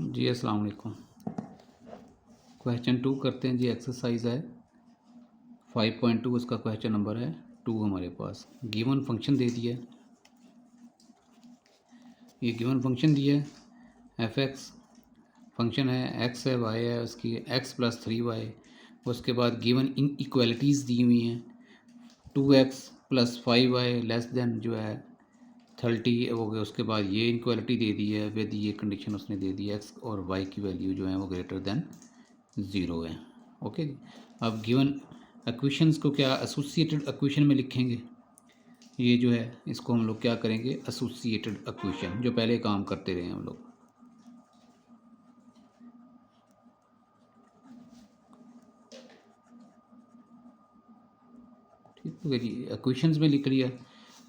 जी अस्सलाम वालेकुम। क्वेश्चन 2 करते हैं जी। एक्सरसाइज है 5.2, उसका क्वेश्चन नंबर है 2 हमारे पास। गिवन फंक्शन दे दिया है, ये गिवन फंक्शन दिया है एफ एक्स फंक्शन है, एक्स है, वाई है, उसकी एक्स प्लस 3y। उसके बाद गिवन इन इक्वालिटीज़ दी हुई हैं 2x plus 5y less than जो है 30 हो गया। उसके बाद ये इनक्वालिटी दे दी है विद ये कंडीशन उसने दे दी है, एक्स और वाई की वैल्यू जो है वो ग्रेटर देन 0 है। ओके जी। अब गिवन इक्वेशंस को क्या एसोसिएटेड इक्वेशन में लिखेंगे। ये जो है इसको हम लोग क्या करेंगे, एसोसिएटेड इक्वेशन, जो पहले काम करते रहे हम लोग। ठीक है जी, इक्वेशंस में लिख लिया।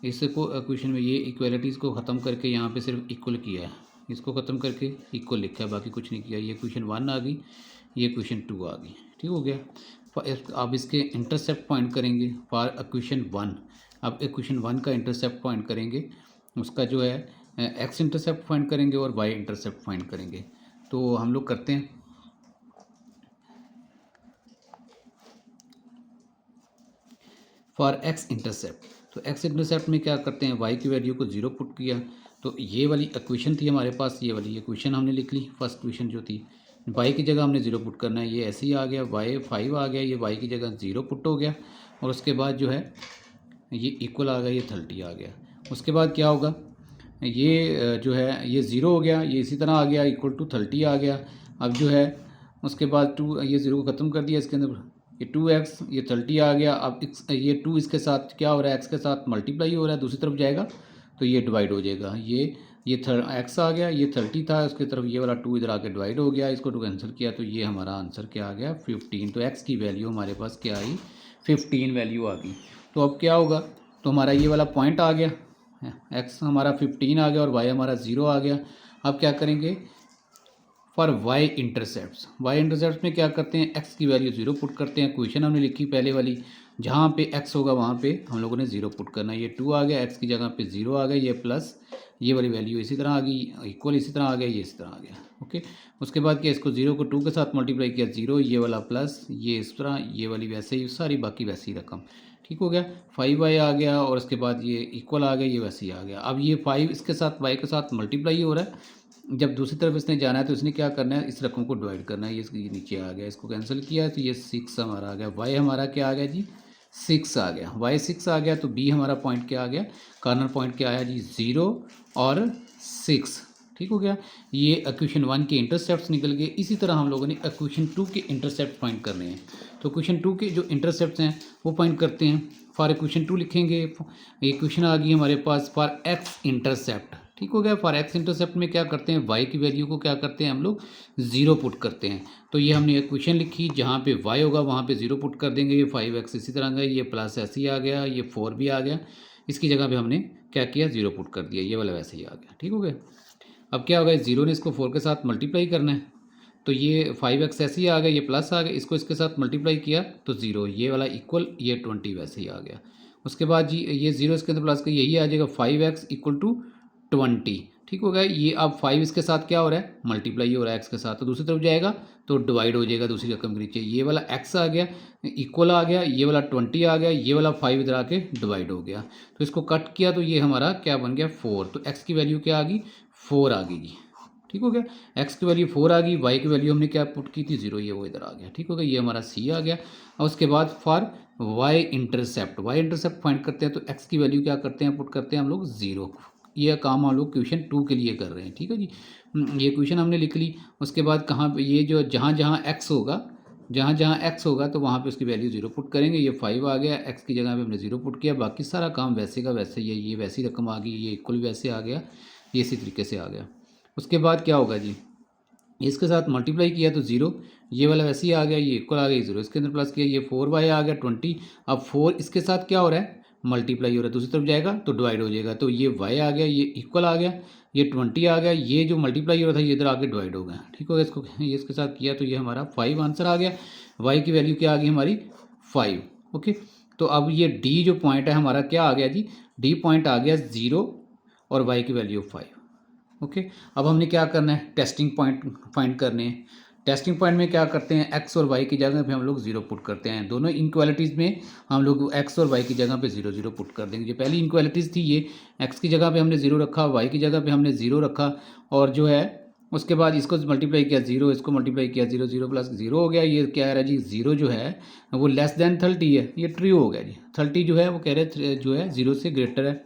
इसको इक्वेशन में ये इक्वलिटीज़ को ख़त्म करके यहाँ पे सिर्फ इक्वल किया है, इसको ख़त्म करके इक्वल लिखा है, बाकी कुछ नहीं किया। ये इक्वेशन 1 आ गई, ये इक्वेशन 2 आ गई। ठीक हो गया। अब इसके इंटरसेप्ट पॉइंट करेंगे फॉर इक्वेशन 1। अब इक्वेशन 1 का इंटरसेप्ट पॉइंट करेंगे, उसका जो है एक्स इंटरसेप्ट फाइंड करेंगे और वाई इंटरसेप्ट फाइंड करेंगे। तो हम लोग करते हैं। फॉर एक्स इंटरसेप्ट, तो एक्स इंटरसेप्ट में क्या करते हैं, वाई की वैल्यू को 0 पुट किया। तो ये वाली इक्वेशन थी हमारे पास, ये वाली इक्वेशन हमने लिख ली। फर्स्ट इक्वेशन जो थी, वाई की जगह हमने 0 पुट करना है, ये ऐसे ही आ गया, वाई 5 आ गया, ये वाई की जगह 0 पुट हो गया। और उसके बाद जो है ये इक्वल आ गया, ये 30 आ गया। उसके बाद क्या होगा, ये जो है ये 0 हो गया, ये इसी तरह आ गया, इक्वल टू 30 आ गया। अब जो है उसके बाद 2, ये 0 को ख़त्म कर दिया, इसके अंदर ये 2x, ये 30 आ गया। अब ये 2 इसके साथ क्या हो रहा है, x के साथ मल्टीप्लाई हो रहा है, दूसरी तरफ जाएगा तो ये डिवाइड हो जाएगा। ये x आ गया, ये 30 था, उसकी तरफ ये वाला 2 इधर आके डिवाइड हो गया, इसको 2 कैंसिल किया तो ये हमारा आंसर क्या आ गया, 15। तो x की वैल्यू हमारे पास क्या आई, 15 वैल्यू आ गई। तो अब क्या होगा, तो हमारा ये वाला पॉइंट आ गया, x हमारा 15 आ गया और y हमारा 0 आ गया। अब क्या करेंगे, फॉर वाई इंटरसेप्ट में क्या करते हैं, एक्स की वैल्यू 0 पुट करते हैं। क्वेश्चन हमने लिखी पहले वाली, जहाँ पे एक्स होगा वहाँ पे हम लोगों ने 0 पुट करना है। ये 2 आ गया, एक्स की जगह पे 0 आ गया, ये प्लस ये वाली वैल्यू इसी तरह आ गई, इक्वल इसी तरह आ गया, ये इसी तरह आ गया। ओके। उसके बाद क्या, इसको 0 को 2 के साथ मल्टीप्लाई किया, 0 ये वाला प्लस ये इस तरह, ये वाली वैसे ही सारी, बाकी वैसे ही रकम। ठीक हो गया, 5y आ गया और उसके बाद ये इक्वल आ गया, ये वैसे ही आ गया। अब ये 5 इसके साथ y के साथ मल्टीप्लाई हो रहा है, जब दूसरी तरफ इसने जाना है तो इसने क्या करना है, इस रकम को डिवाइड करना है। ये नीचे आ गया, इसको कैंसिल किया तो ये 6 हमारा आ गया। वाई हमारा क्या आ गया जी, 6 आ गया। वाई 6 आ गया तो बी हमारा पॉइंट क्या आ गया, कॉर्नर पॉइंट क्या आया जी, 0 और 6। ठीक हो गया। ये इक्वेशन 1 के इंटरसेप्ट निकल गए। इसी तरह हम लोगों ने इक्वेशन 2 के इंटरसेप्ट फाइंड करने हैं। तो इक्वेशन 2 के जो इंटरसेप्ट हैं वो फाइंड करते हैं। फॉर इक्वेशन 2 लिखेंगे, इक्वेशन आ गई हमारे पास फॉर एक्स इंटरसेप्ट। ठीक हो गया। फॉर एक्स इंटरसेप्ट में क्या करते हैं, वाई की वैल्यू को क्या करते हैं हम लोग, 0 पुट करते हैं। तो ये हमने इक्वेशन लिखी, जहाँ पे वाई होगा वहाँ पे 0 पुट कर देंगे। ये 5x इसी तरह गया, ये प्लस ऐसे ही आ गया, ये 4 भी आ गया, इसकी जगह पे हमने क्या किया, 0 पुट कर दिया, ये वाला वैसे ही आ गया। ठीक हो गया। अब क्या होगा, 0 ने इसको 4 के साथ मल्टीप्लाई करना है, तो ये 5x ऐसे ही आ गया, ये प्लस आ गया, इसको इसके साथ मल्टीप्लाई किया तो 0, ये वाला इक्वल, ये 20 वैसे ही आ गया। उसके बाद जी ये 0 इसके अंदर प्लस का यही आ जाएगा, 5x इक्वल टू 20। ठीक हो गया। ये अब 5 इसके साथ क्या हो रहा है, मल्टीप्लाई हो रहा है x के साथ, तो दूसरी तरफ जाएगा तो डिवाइड हो जाएगा दूसरी रकम के नीचे। ये वाला x आ गया, इक्वल आ गया, ये वाला 20 आ गया, ये वाला 5 इधर आके डिवाइड हो गया। तो इसको कट किया तो ये हमारा क्या बन गया, 4। तो x की वैल्यू क्या आ गई, 4 आ गई जी। ठीक हो गया। x की वैल्यू 4 आ गई, y की वैल्यू हमने क्या पुट की थी, 0, ये वो इधर आ गया। ठीक हो गया, ये हमारा c आ गया। और उसके बाद फॉर y इंटरसेप्ट फाइंड करते हैं, तो x की वैल्यू क्या करते हैं, पुट करते हैं हम लोग 0। ये काम हम लोग क्वेश्चन 2 के लिए कर रहे हैं। ठीक है जी। ये क्वेश्चन हमने लिख ली। उसके बाद कहाँ पे, ये जो जहाँ जहाँ x होगा, जहाँ जहाँ x होगा तो वहाँ पे उसकी वैल्यू 0 पुट करेंगे। ये 5 आ गया, x की जगह पे हमने 0 पुट किया, बाकी सारा काम वैसे का वैसे ही है। ये वैसी रकम आ गई, ये इक्वल वैसे आ गया, ये इसी तरीके से आ गया। उसके बाद क्या होगा जी, इसके साथ मल्टीप्लाई किया तो 0, ये वाला वैसे ही आ गया, ये इक्वल आ गया, 0 इसके अंदर प्लस किया, ये 4y आ गया 20। अब 4 इसके साथ क्या हो रहा है, मल्टीप्लाई हो रहा है, दूसरी तरफ जाएगा तो डिवाइड हो जाएगा, तो ये y आ गया, ये इक्वल आ गया, ये 20 आ गया, ये जो मल्टीप्लाई हो रहा था ये इधर आके डिवाइड हो गया। ठीक हो गया। इसको ये इसके साथ किया तो ये हमारा 5 आंसर आ गया। y की वैल्यू क्या आ गई हमारी, 5। ओके। तो अब ये d जो पॉइंट है हमारा क्या आ गया जी, d पॉइंट आ गया 0 और y की वैल्यू 5। ओके, अब हमने क्या करना है, टेस्टिंग पॉइंट फाइंड करने हैं। टेस्टिंग पॉइंट में क्या करते हैं, एक्स और वाई की जगह पे हम लोग जीरो पुट करते हैं। दोनों इनक्वालिटीज़ में हम लोग एक्स और वाई की जगह पे जीरो जीरो पुट कर देंगे। जो पहली इनक्वालिटीज़ थी ये एक्स की जगह पे हमने जीरो रखा, वाई की जगह पे हमने जीरो रखा, और जो है उसके बाद इसको मल्टीप्लाई किया जीरो, इसको मल्टीप्लाई किया जीरो, जीरो प्लस जीरो हो गया। ये क्या कह रहा है जी, जीरो जो है वो लेस देन 30 है, ये ट्रू हो गया जी। 30 जो है वो कह रहे जो है जीरो से ग्रेटर है,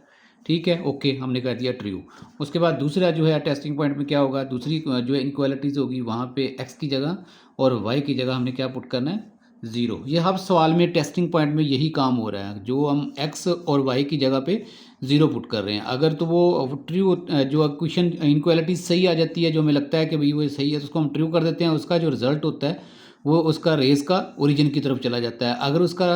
ठीक है, ओके, हमने कर दिया ट्रू। उसके बाद दूसरा जो है टेस्टिंग पॉइंट में क्या होगा, दूसरी जो है इनक्वालिटीज़ होगी वहाँ पे एक्स की जगह और वाई की जगह हमने क्या पुट करना है, ज़ीरो। ये हर सवाल में टेस्टिंग पॉइंट में यही काम हो रहा है, जो हम एक्स और वाई की जगह पे ज़ीरो पुट कर रहे हैं। अगर तो वो ट्रू जो क्वेश्चन इनक्वालिटी सही आ जाती है, जो हमें लगता है कि भाई वो सही है, तो उसको हम ट्रू कर देते हैं। उसका जो रिज़ल्ट होता है वो उसका रेस का ओरिजिन की तरफ चला जाता है। अगर उसका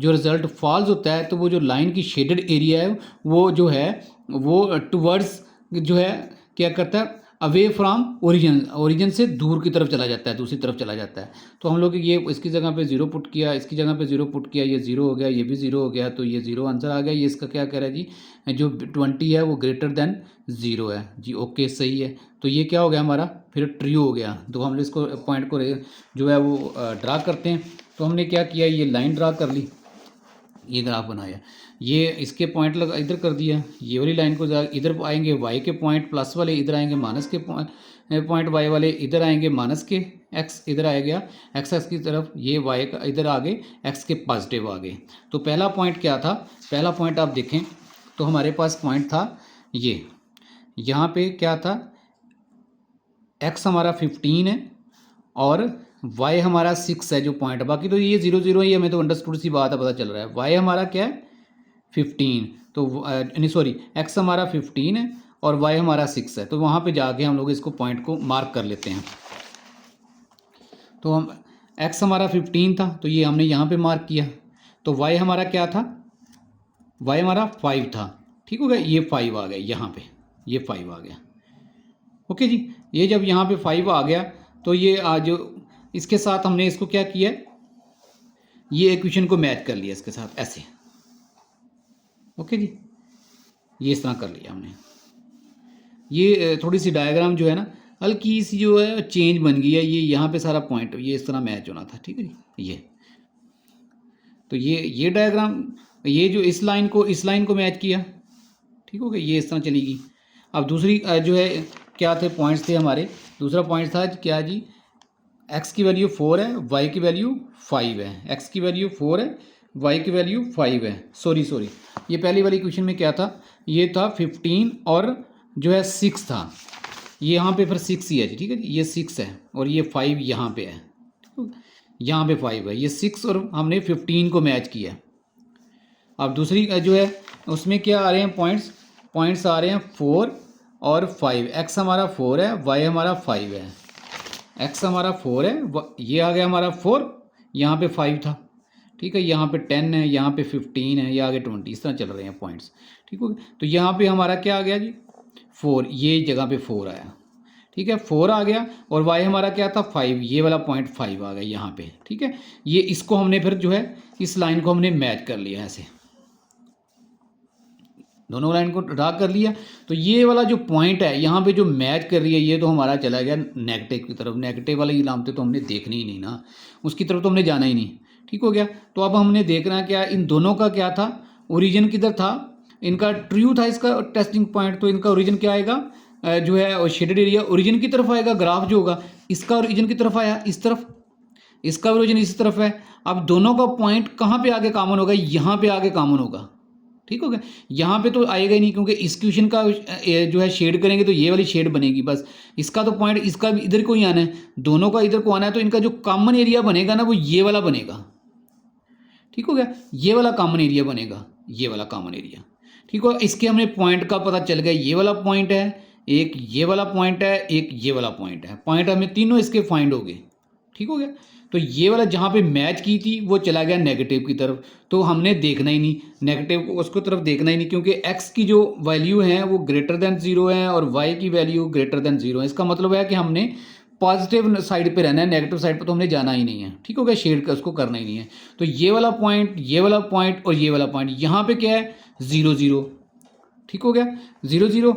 जो रिज़ल्ट फॉल्स होता है तो वो जो लाइन की शेडेड एरिया है वो जो है वो टुवर्ड्स जो है क्या करता है, अवे फ्रॉम ओरिजिन से दूर की तरफ चला जाता है, दूसरी तरफ चला जाता है। तो हम लोग ये इसकी जगह पे ज़ीरो पुट किया, इसकी जगह पे ज़ीरो पुट किया, ये ज़ीरो हो गया, ये भी ज़ीरो हो गया, तो ये ज़ीरो आंसर आ गया। ये इसका क्या कह रहा है जी, जो 20 है वो ग्रेटर देन ज़ीरो है जी, ओके सही है। तो ये क्या हो गया हमारा, फिर ट्रू हो गया। तो हमने इसको पॉइंट को जो है वो ड्रा करते हैं। तो हमने क्या किया, ये लाइन ड्रा कर ली, ये ग्राफ बनाया, ये इसके पॉइंट लगा इधर कर दिया, ये वाली लाइन को इधर आएंगे वाई के पॉइंट प्लस वाले, इधर आएंगे माइनस के पॉइंट वाई वाले, इधर आएंगे माइनस के एक्स, इधर आएगा एक्स एक्स की तरफ, ये वाई का इधर आगे एक्स के पॉजिटिव आगे। तो पहला पॉइंट क्या था, पहला पॉइंट आप देखें तो हमारे पास पॉइंट था ये, यहाँ पे क्या था, एक्स हमारा 15 है और वाई हमारा 6 है जो पॉइंट, बाकी तो ये 0 0 ही, हमें तो अंडरस्टूड सी बात है, पता चल रहा है। वाई हमारा क्या है 15, तो नहीं सॉरी, एक्स हमारा 15 है और वाई हमारा 6 है। तो वहाँ पे जाके हम लोग इसको पॉइंट को मार्क कर लेते हैं। तो हम एक्स हमारा 15 था तो ये हमने यहाँ पे मार्क किया। तो वाई हमारा क्या था, वाई हमारा 5 था, ठीक हो गया, ये 5 आ गया यहाँ पे, ये 5 आ गया, ओके जी। ये जब यहाँ पे 5 आ गया तो ये जो इसके साथ हमने इसको क्या किया, ये इक्वेशन को मैच कर लिया इसके साथ ऐसे, ओके जी, ये इस तरह कर लिया हमने। ये थोड़ी सी डायग्राम जो है ना हल्की सी जो है चेंज बन गई है, ये यहाँ पे सारा पॉइंट ये इस तरह मैच होना था, ठीक है जी। ये तो ये डायग्राम, ये जो इस लाइन को मैच किया, ठीक हो गया, ये इस तरह चलेगी। अब दूसरी जो है क्या थे पॉइंट्स थे हमारे, दूसरा पॉइंट था क्या जी, एक्स की वैल्यू 4 है, वाई की वैल्यू 5 है, एक्स की वैल्यू 4 है, वाई की वैल्यू 5 है, सॉरी ये पहली वाली क्वेश्चन में क्या था, ये था 15 और जो है 6 था, ये यहाँ पे फिर 6 ही है जी, ठीक है जी, ये 6 है और ये 5 यहाँ पे है, यहाँ पे 5 है, ये 6 और हमने 15 को मैच किया। अब दूसरी जो है उसमें क्या आ रहे हैं पॉइंट्स आ रहे हैं 4 और 5, एक्स हमारा 4 है, वाई हमारा 5 है, एक्स हमारा 4 है, ये आ गया हमारा 4, यहाँ पे 5 था, ठीक है, यहाँ पे 10 है, यहाँ पे 15 है, ये आगे 20, इस तरह चल रहे हैं पॉइंट्स, ठीक हो गया। तो यहाँ पे हमारा क्या आ गया जी 4, ये जगह पे 4 आया, ठीक है, 4 आ गया, और वाई हमारा क्या था 5, ये वाला पॉइंट 5 आ गया यहाँ पे, ठीक है। ये इसको हमने फिर जो है इस लाइन को हमने मैच कर लिया ऐसे, दोनों लाइन को ड्रा कर लिया। तो ये वाला जो पॉइंट है यहाँ पे जो मैच कर रही है, ये तो हमारा चला गया नेगेटिव की तरफ, नेगेटिव वाली इलामतें तो हमने देखनी ही नहीं ना, उसकी तरफ तो हमने जाना ही नहीं, ठीक हो गया। तो अब हमने देखना क्या, इन दोनों का क्या था, ओरिजिन किधर था, इनका ट्रू था इसका टेस्टिंग पॉइंट, तो इनका ओरिजिन क्या आएगा, जो है शेडेड एरिया ओरिजिन की तरफ आएगा, ग्राफ जो होगा इसका ओरिजिन की तरफ आया इस तरफ, इसका ओरिजिन इस तरफ है। अब दोनों का पॉइंट कहाँ पे आगे कॉमन होगा, यहाँ पे आगे कॉमन होगा, ठीक हो गया। यहाँ पे तो आएगा ही नहीं, क्योंकि इस क्वेश्चन का जो है शेड करेंगे तो ये वाली शेड बनेगी बस, इसका तो पॉइंट इसका भी इधर को ही आना है, दोनों का इधर को आना है, तो इनका जो कॉमन एरिया बनेगा ना वो ये वाला बनेगा, ठीक हो गया, ये वाला कॉमन एरिया बनेगा, ये वाला कॉमन एरिया, ठीक हो। इसके हमने पॉइंट का पता चल गया, ये वाला पॉइंट है, एक ये वाला पॉइंट है, एक ये वाला पॉइंट है, पॉइंट हमें तीनों इसके फाइंड हो गए, ठीक हो गया। तो ये वाला जहाँ पे मैच की थी वो चला गया नेगेटिव की तरफ, तो हमने देखना ही नहीं नेगेटिव को, उसको तरफ देखना ही नहीं, क्योंकि एक्स की जो वैल्यू है वो ग्रेटर देन 0 है और वाई की वैल्यू ग्रेटर देन 0 है। इसका मतलब है कि हमने पॉजिटिव साइड पे रहना है, नेगेटिव साइड पे तो हमने जाना ही नहीं है, ठीक हो गया, शेड का उसको करना ही नहीं है। तो ये वाला पॉइंट, ये वाला पॉइंट और ये वाला पॉइंट, यहाँ पे क्या है 0 0, ठीक हो गया 0 0,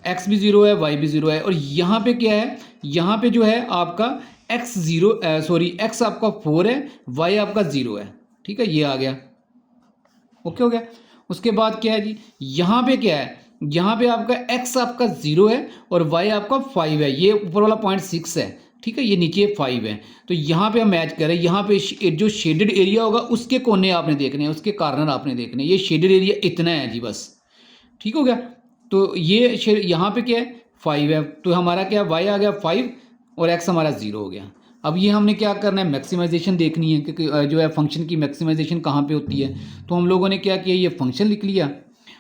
एक्स भी ज़ीरो है, वाई भी ज़ीरो है, और यहाँ पे क्या है, यहाँ पे जो है आपका एक्स ज़ीरो सॉरी एक्स आपका 4 है, वाई आपका 0 है। ठीक है, ये आ गया, ओके हो गया। उसके बाद क्या है जी, यहाँ पे क्या है, यहाँ पे आपका एक्स आपका 0 है और वाई आपका 5 है, ये ऊपर वाला पॉइंट 6 है। ठीक है, ये नीचे 5 है। तो यहाँ पे हम मैच करें, यहाँ पे जो शेडेड एरिया होगा उसके कोने आपने देखने हैं, उसके कॉर्नर आपने देखने हैं। ये शेडेड एरिया इतना है जी बस, ठीक हो गया। तो ये यहाँ पे क्या है, 5 है, तो हमारा क्या वाई आ गया 5 और एक्स हमारा 0 हो गया। अब ये हमने क्या करना है, मैक्सिमाइजेशन देखनी है कि जो है फंक्शन की मैक्सिमाइजेशन कहाँ पे होती है। तो हम लोगों ने क्या किया, ये फंक्शन लिख लिया।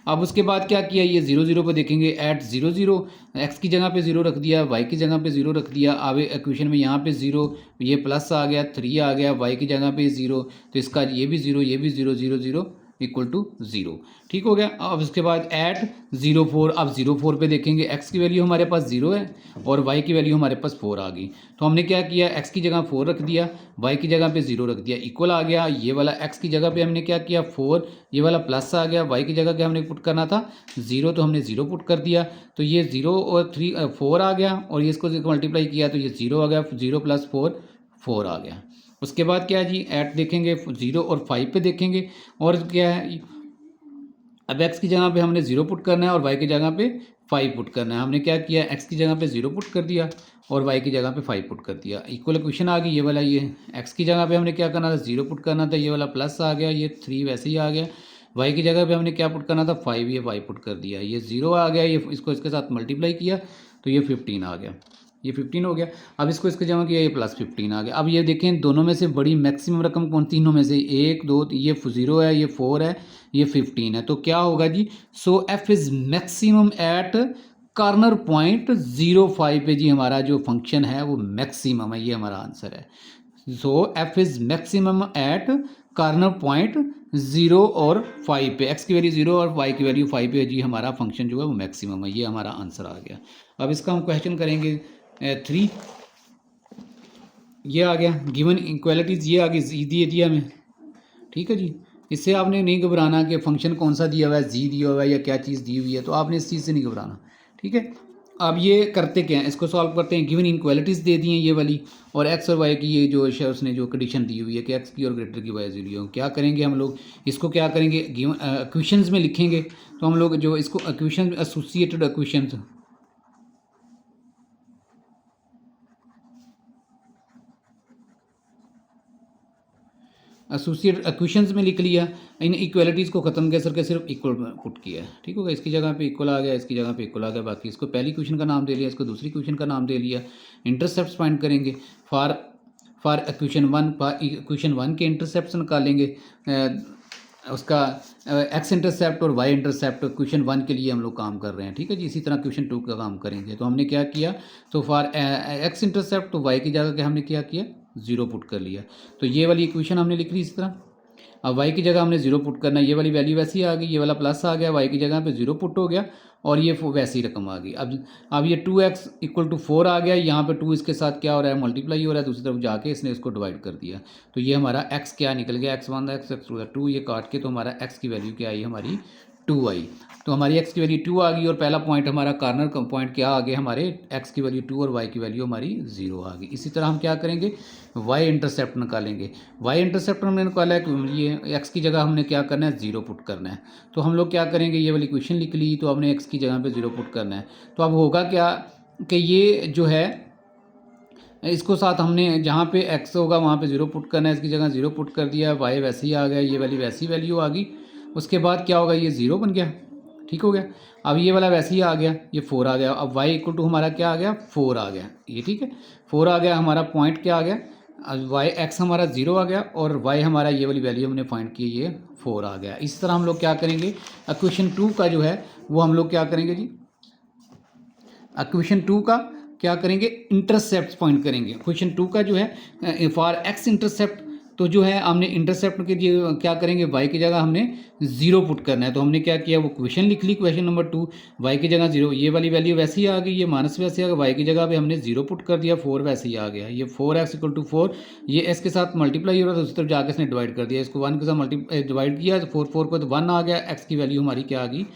अब उसके बाद क्या किया, ये 0 0 पे देखेंगे, एट 0 0 एक्स की जगह पे 0 रख दिया, वाई की जगह पे 0 रख दिया। अब इक्वेशन में यहाँ पे 0, ये प्लस आ गया, 3 आ गया, वाई की जगह पे 0, तो इसका ये भी 0, ये भी 0, 0 0 इक्वल टू 0। ठीक हो गया। अब उसके बाद एट 0 4, अब 0 4 पे देखेंगे, एक्स की वैल्यू हमारे पास 0 है और वाई की वैल्यू हमारे पास 4 आ गई। तो हमने क्या किया, एक्स की जगह 4 रख दिया, वाई की जगह पे 0 रख दिया, इक्वल आ गया। ये वाला एक्स की जगह पे हमने क्या किया 4, ये वाला प्लस आ गया, वाई की जगह क्या हमने पुट करना था 0, तो हमने 0 पुट कर दिया। तो ये 0 और 3 4 आ गया, और ये इसको मल्टीप्लाई किया तो ये 0 आ गया, 0 प्लस 4 4 आ गया। उसके बाद क्या है जी, एट देखेंगे 0 और 5 पे देखेंगे, और क्या है, अब एक्स की जगह पे हमने 0 पुट करना है और वाई की जगह पे 5 पुट करना है। हमने क्या किया, एक्स की जगह पे 0 पुट कर दिया और वाई की जगह पे 5 पुट कर दिया, इक्वल इक्वेशन आ गई। ये वाला, ये एक्स की जगह पे हमने क्या करना था 0 पुट करना था, ये वाला प्लस आ गया, ये 3 वैसे ही आ गया। वाई की जगह पे हमने क्या पुट करना था 5, ये वाई पुट कर दिया, ये 0 आ गया, ये इसको इसके साथ मल्टीप्लाई किया तो ये 15 आ गया, ये 15 हो गया। अब इसको इसके जमा किया, ये प्लस 15 आ गया। अब ये देखें दोनों में से बड़ी मैक्सिमम रकम कौन, तीनों में से 1 2, ये 0 है, ये 4 है, ये 15 है, तो क्या होगा जी, so F is maximum at corner point 0 5 पे जी हमारा जो फंक्शन है वो मैक्सिमम है, ये हमारा आंसर है। So F is maximum at corner point 0 और 5 पे, एक्स की वैल्यू 0 और वाई की वैल्यू 5 पे जी हमारा फंक्शन जो है वो मैक्सिमम है, ये हमारा आंसर आ गया। अब इसका हम क्वेश्चन करेंगे 3, ये आ गया, गिवन इक्वालिटीज़ ये आ गई, जी दिए दिया हमें। ठीक है जी, इससे आपने नहीं घबराना कि फंक्शन कौन सा दिया हुआ है, जी दिया हुआ है या क्या चीज़ दी हुई है, तो आपने इस चीज़ से नहीं घबराना। ठीक है, अब ये करते क्या हैं, इसको सॉल्व करते हैं। गिवन इनक्वालिटीज़ दे दी हैं ये वाली, और एक्स और वाई की ये जो उसने जो कंडीशन दी हुई है कि एक्स की और ग्रेटर की वाई 0 हो, क्या करेंगे हम लोग, इसको क्या करेंगे, गिवन इक्वेशंस में लिखेंगे। तो हम लोग जो इसको equation associated equations, associate equations में लिख लिया, इन इक्वालिटीज़ को ख़त्म कर करके सिर्फ इक्वल पुट किया है। ठीक होगा, इसकी जगह पे इक्वल आ गया, इसकी जगह पे इक्वल आ गया, बाकी इसको पहली क्वेश्चन का नाम दे लिया, इसको दूसरी क्वेश्चन का नाम दे लिया। इंटरसेप्ट फाइंड करेंगे, फॉर इक्वेशन 1, इक्वेशन 1 के इंटरसेप्ट निकालेंगे, उसका एक्स इंटरसेप्ट और वाई इंटरसेप्ट क्वेश्चन 1 के लिए हम लोग काम कर रहे हैं। ठीक है जी, इसी तरह क्वेश्चन 2 का काम करेंगे। तो हमने क्या किया, तो फॉर एक्स इंटरसेप्ट, तो वाई की जगह के हमने क्या किया 0 पुट कर लिया, तो ये वाली इक्वेशन हमने लिख ली इस तरह। अब वाई की जगह हमने 0 पुट करना है, ये वाली वैल्यू वैसी आ गई, ये वाला प्लस आ गया, वाई की जगह पे 0 पुट हो गया और ये वैसी रकम आ गई। अब ये 2x इक्वल टू 4 आ गया, यहाँ पे 2 इसके साथ क्या हो रहा है मल्टीप्लाई हो रहा है, दूसरी तरफ जाके इसने इसको डिवाइड कर दिया, तो ये हमारा x क्या निकल गया, x1 x2 2, ये काट के तो हमारा x की वैल्यू क्या आई हमारी 2 आई। तो हमारी x की वैल्यू 2 आ गई, और पहला पॉइंट हमारा कॉर्नर पॉइंट क्या आ गया, हमारे x की वैल्यू 2 और y की वैल्यू हमारी 0 आ गई। इसी तरह हम क्या करेंगे, y इंटरसेप्ट निकालेंगे। y इंटरसेप्ट हमने निकाला है कि ये x की जगह हमने क्या करना है 0 पुट करना है, तो हम लोग क्या करेंगे, ये वाली इक्वेशन लिख ली, तो हमने x की जगह पे 0 पुट करना है। तो अब होगा क्या कि ये जो है इसको साथ हमने जहाँ पे x होगा वहाँ पे 0 पुट करना है, इसकी जगह 0 पुट कर दिया, y वैसे ही आ गया, ये वाली वैसी वैल्यू आ गई। उसके बाद क्या होगा, ये 0 बन गया। ठीक हो गया, अब ये वाला वैसे ही आ गया, ये 4 आ गया। अब y इक्वल टू हमारा क्या आ गया 4 आ गया, ये ठीक है 4 आ गया, हमारा पॉइंट क्या आ गया, वाई एक्स हमारा 0 आ गया और वाई हमारा ये वाली वैल्यू हमने फाइंड की, ये 4 आ गया। इस तरह हम लोग क्या करेंगे, इक्वेशन 2 का जो है वो हम लोग क्या करेंगे जी, इक्वेशन 2 का क्या करेंगे, इंटरसेप्ट फाइंड करेंगे। क्वेश्चन 2 का जो है फॉर एक्स इंटरसेप्ट, तो जो है हमने इंटरसेप्ट के लिए क्या करेंगे, वाई की जगह हमने 0 पुट करना है। तो हमने क्या किया, वो क्वेश्चन लिख ली, क्वेश्चन नंबर 2, वाई की जगह 0, ये वाली वैल्यू वैसे ही आ गई, ये माइनस वैसे आ गया, वाई की जगह पे हमने 0 पुट कर दिया, 4 वैसे ही आ गया, ये 4x इक्वल टू 4, ये s के साथ मल्टीप्लाई हो रहा था, उस तरफ जाकर इसने डिवाइड कर दिया, इसको 1 के साथ डिवाइड किया, तो 4 4 को तो 1 आ गया, x की वैल्यू हमारी क्या आ गई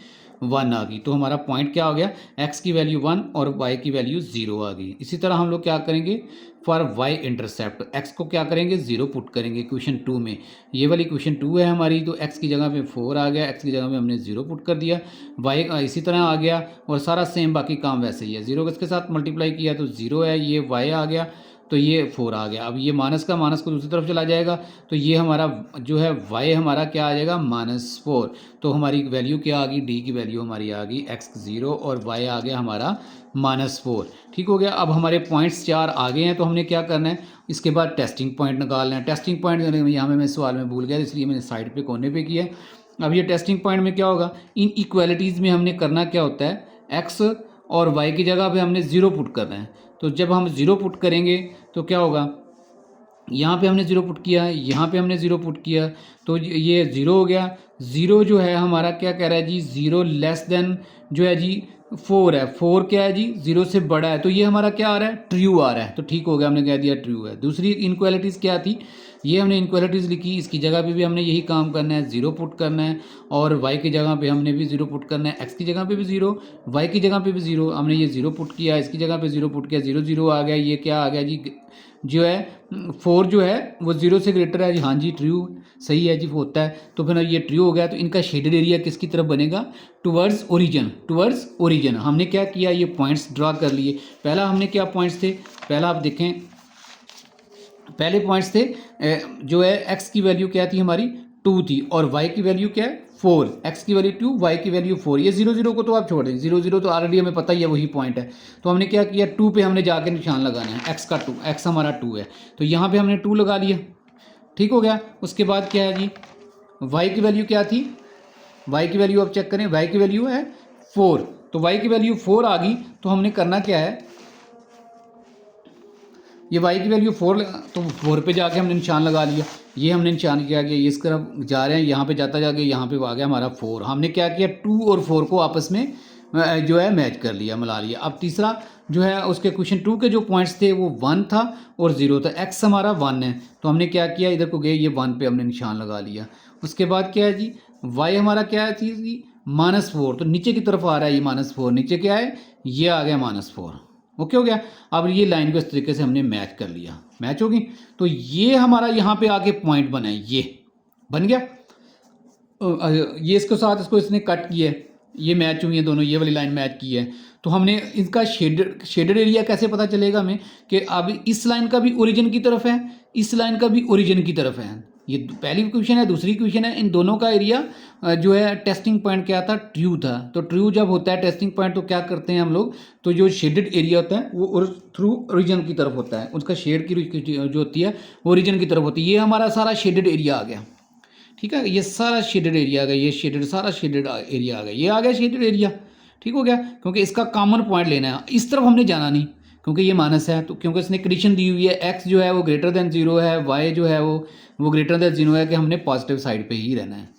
1 आ गई, तो हमारा पॉइंट क्या हो गया, x की वैल्यू 1 और y की वैल्यू 0 आ गई। इसी तरह हम लोग क्या करेंगे फॉर y इंटरसेप्ट, x को क्या करेंगे 0 पुट करेंगे क्वेश्चन 2 में, ये वाली क्वेश्चन 2 है हमारी, तो x की जगह पे 4 आ गया, x की जगह पे हमने 0 पुट कर दिया, y इसी तरह आ गया और सारा सेम बाकी काम वैसे ही है, 0 किसके साथ मल्टीप्लाई किया तो 0 है, ये y आ गया तो ये 4 आ गया। अब ये माइनस का माइनस को दूसरी तरफ चला जाएगा तो ये हमारा जो है y हमारा क्या आ जाएगा -4, तो हमारी वैल्यू क्या आ गई, d की वैल्यू हमारी आ गई x 0 और y आ गया हमारा -4। ठीक हो गया। अब हमारे पॉइंट्स 4 आ गए हैं, तो हमने क्या करना है, इसके बाद टेस्टिंग पॉइंट निकालना है। टेस्टिंग पॉइंट यहाँ में मैं सवाल में भूल गया, इसलिए मैंने साइड पे कोने पे किया है। अब ये टेस्टिंग पॉइंट में क्या होगा, इन इक्वालिटीज़ में हमने करना क्या होता है, x और y की जगह पे हमने 0 पुट करना है। तो जब हम 0 पुट करेंगे तो क्या होगा, यहाँ पे हमने 0 पुट किया, यहाँ पे हमने 0 पुट किया, तो ये 0 हो गया। 0 जो है हमारा क्या कह रहा है जी, 0 लेस देन जो है जी 4 है, 4 क्या है जी 0 से बड़ा है, तो ये हमारा क्या आ रहा है, ट्रू आ रहा है, तो ठीक हो गया, हमने कह दिया ट्रू है। दूसरी इनक्वालिटीज़ क्या थी, ये हमने इनक्वालिटीज़ लिखी, इसकी जगह पे भी हमने यही काम करना है, 0 पुट करना है, और y की जगह पे हमने भी 0 पुट करना है, x की जगह पे भी 0, y की जगह पे भी 0, हमने ये 0 पुट किया, इसकी जगह पे 0 पुट किया, 0 0 आ गया। ये क्या आ गया जी, जो है 4 जो है वो 0 से ग्रेटर है जी, हाँ जी ट्रू सही है जी, होता है, तो फिर ये ट्रू हो गया। तो इनका शेडेड एरिया किसकी तरफ बनेगा, टुवर्ड्स ओरिजिन, टुवर्ड्स ओरिजिन। हमने क्या किया, ये पॉइंट्स ड्रा कर लिए। पहला हमने क्या पॉइंट्स थे, पहला आप देखें, पहले पॉइंट्स थे जो है x की वैल्यू क्या थी हमारी 2 थी, और y की वैल्यू क्या है 4, x की वैल्यू 2, y की वैल्यू 4। ये 0 0 को तो आप छोड़ दें, 0 0 तो ऑलरेडी हमें पता ही है वही पॉइंट है। तो हमने क्या किया, 2 पे हमने जाके निशान लगाना है, x का 2, x हमारा 2 है, तो यहाँ पे हमने 2 लगा लिया। ठीक हो गया। उसके बाद क्या है जी, y की वैल्यू क्या थी, y की वैल्यू आप चेक करें, y की वैल्यू है 4, तो y की वैल्यू 4 आ गई, तो हमने करना क्या है, ये y की वैल्यू 4, तो 4 पे जाके हमने निशान लगा लिया, ये हमने निशान किया कि इस तरफ जा रहे हैं, यहाँ पे जाता जाके यहाँ पे आ गया हमारा 4। हमने क्या किया, 2 और 4 को आपस में जो है मैच कर लिया, मिला लिया। अब तीसरा जो है उसके क्वेश्चन 2 के जो पॉइंट्स थे वो 1 था और 0 था, x हमारा 1 है, तो हमने क्या किया, इधर को गए, ये 1 पे हमने निशान लगा लिया। उसके बाद क्या है जी, y हमारा क्या है चीज़ जी -4, तो नीचे की तरफ आ रहा है ये -4, नीचे क्या है, ये आ गया -4। ओके हो गया। अब ये लाइन को इस तरीके से हमने मैच कर लिया, मैच होगी, तो ये हमारा यहाँ पे आके पॉइंट बना है, ये बन गया। ये इसके साथ इसको इसने कट किया है, ये मैच हुई है दोनों, ये वाली लाइन मैच की है। तो हमने इनका शेडेड एरिया कैसे पता चलेगा हमें, कि अब इस लाइन का भी ओरिजिन की तरफ है, इस लाइन का भी ओरिजिन की तरफ है। ये पहली क्वेश्चन है, दूसरी क्वेश्चन है, इन दोनों का एरिया जो है टेस्टिंग पॉइंट क्या था, ट्रू था। तो ट्रू जब होता है टेस्टिंग पॉइंट, तो क्या करते हैं हम लोग, तो जो शेडेड एरिया होता है वो थ्रू ओरिजिन की तरफ होता है, उसका शेड की जो होती है ओरिजिन की तरफ होती है। ये हमारा सारा शेडेड एरिया आ गया, ठीक है, ये सारा शेडेड एरिया आ गया, ये शेडेड सारा शेडेड एरिया आ गया, ये आ गया शेडेड एरिया। ठीक हो गया, क्योंकि इसका कॉमन पॉइंट लेना है, इस तरफ हमने जाना नहीं, क्योंकि ये माइनस है, तो क्योंकि इसने कंडीशन दी हुई है x जो है वो ग्रेटर देन 0 है, y जो है वो ग्रेटर देन 0 है, कि हमने पॉजिटिव साइड पे ही रहना है।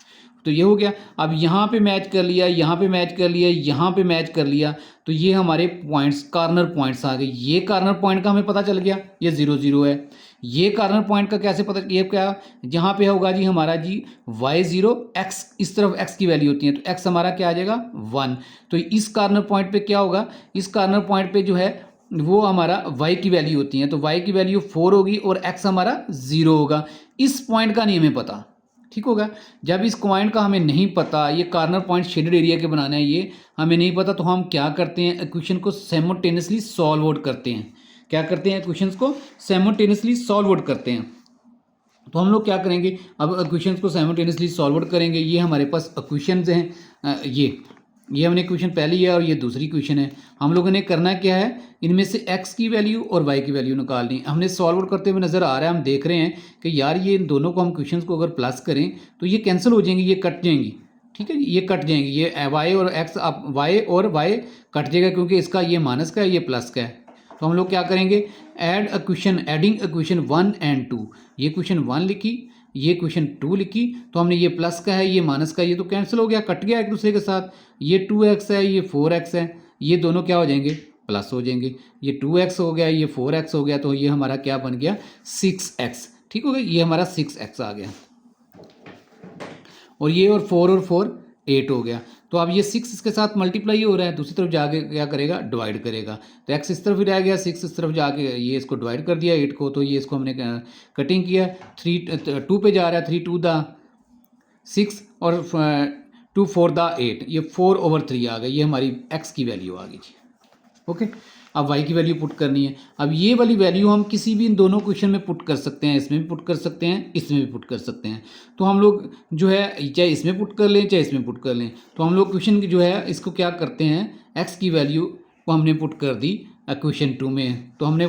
तो ये हो गया। अब यहाँ पे मैच कर लिया, यहाँ पे मैच कर लिया, यहाँ पे मैच कर लिया, तो ये हमारे पॉइंट्स कॉर्नर पॉइंट्स आ गए। ये कॉर्नर पॉइंट का हमें पता चल गया, ये 0 0 है। ये कॉर्नर पॉइंट का कैसे पता, ये क्या जहाँ पे होगा जी हमारा जी y0, x इस तरफ x की वैल्यू होती है, तो x हमारा क्या आ जाएगा 1। तो इस कॉर्नर पॉइंट पे क्या होगा, इस कॉर्नर पॉइंट पे जो है वो हमारा y की वैल्यू होती है, तो y की वैल्यू 4 होगी और x हमारा 0 होगा। इस पॉइंट का नहीं हमें पता, ठीक होगा। जब इस पॉइंट का हमें नहीं पता, ये कॉर्नर पॉइंट शेडेड एरिया के बनाना है, ये हमें नहीं पता, तो हम क्या करते हैं, इक्वेशन को साइमल्टेनियसली सॉल्व आउट करते हैं। क्या करते हैं, इक्वेशंस को साइमल्टेनियसली सॉल्व आउट करते हैं। तो हम लोग क्या करेंगे, अब इक्वेशंस को साइमल्टेनियसली सॉल्व आउट करेंगे। ये हमारे पास इक्वेशंस हैं, ये हमने इक्वेशन पहली है और ये दूसरी इक्वेशन है। हम लोगों ने करना क्या है, इनमें से x की वैल्यू और y की वैल्यू निकालनी। हमने सॉल्व आउट करते हुए नज़र आ रहा है, हम देख रहे हैं कि यार ये इन दोनों को हम क्वेश्चंस को अगर प्लस करें तो ये कैंसिल हो जाएंगी, ये कट जाएंगी, ठीक है, ये कट जाएंगी, ये y और x, अब y और y कट जाएगा, क्योंकि इसका ये माइनस का है, ये प्लस का है। तो हम लोग क्या करेंगे, add equation, adding equation 1 and 2, ये क्वेश्चन 1 लिखी, ये क्वेश्चन 2 लिखी, तो हमने ये प्लस का है, ये माइनस का, ये तो कैंसिल हो गया, कट गया एक दूसरे के साथ। ये 2x है, ये 4x है, ये दोनों क्या हो जाएंगे, प्लस हो जाएंगे। ये 2x हो गया, ये 4x हो गया, तो ये हमारा क्या बन गया 6x। ठीक हो गया, ये हमारा 6x आ गया, और ये और 4 और 4 8 हो गया। तो अब ये 6 इसके साथ मल्टीप्लाई हो रहा है, दूसरी तरफ जाके क्या करेगा, डिवाइड करेगा। तो x इस तरफ ही रह गया, 6 इस तरफ जाके ये इसको डिवाइड कर दिया 8 को, तो ये इसको हमने कटिंग किया, 2 पे जा रहा है, 3 2 द 6 और 2 4 द 8, ये 4/3 आ गई, ये हमारी x की वैल्यू आ गई जी। ओके, अब y की वैल्यू पुट करनी है। अब ये वाली वैल्यू हम किसी भी इन दोनों क्वेश्चन में पुट कर सकते हैं, इसमें भी पुट कर सकते हैं, इसमें भी पुट कर सकते हैं। तो हम लोग जो है चाहे इसमें पुट कर लें चाहे इसमें पुट कर लें, तो हम लोग क्वेश्चन जो है इसको क्या करते हैं, x की वैल्यू को हमने पुट कर दी क्वेश्चन 2 में, तो हमने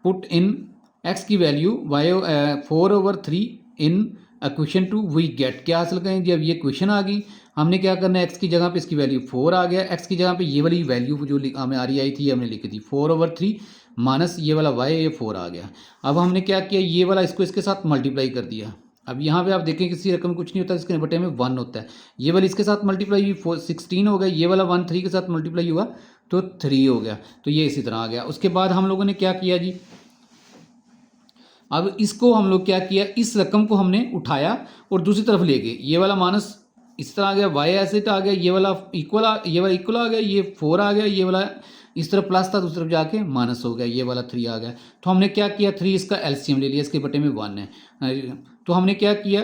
पुट इन x की value 4/3 in question 2 we get, क्या हासिल करें जब ये क्वेश्चन आ गई, हमने क्या करना है, x की जगह पे इसकी वैल्यू 4 आ गया, x की जगह पे ये वाली वैल्यू जो हमें आ रही आई थी हमने लिखी थी 4/3 माइनस ये वाला y, ये 4 आ गया। अब हमने क्या किया, ये वाला इसको इसके साथ मल्टीप्लाई कर दिया। अब यहाँ पे आप देखें किसी रकम कुछ नहीं होता, इसके बटे में 1 होता है, ये वाली इसके साथ मल्टीप्लाई हुई 16 हो गया, ये वाला 1 3 के साथ मल्टीप्लाई हुआ तो 3 हो गया, तो ये इसी तरह आ गया। उसके बाद हम लोगों ने क्या किया जी, अब इसको हम लोग क्या किया, इस रकम को हमने उठाया और दूसरी तरफ ले गए, ये वाला माइनस इस तरह आ गया, y ऐसे आ गया, ये वाला इक्वल ये वाला इक्वल आ गया, ये 4 आ गया, ये वाला इस तरफ प्लस था दूसरी तरफ जाके माइनस हो गया, ये वाला 3 आ गया। तो हमने क्या किया, 3 इसका एलसीएम ले लिया, इसके बटे में 1 है, तो हमने क्या किया,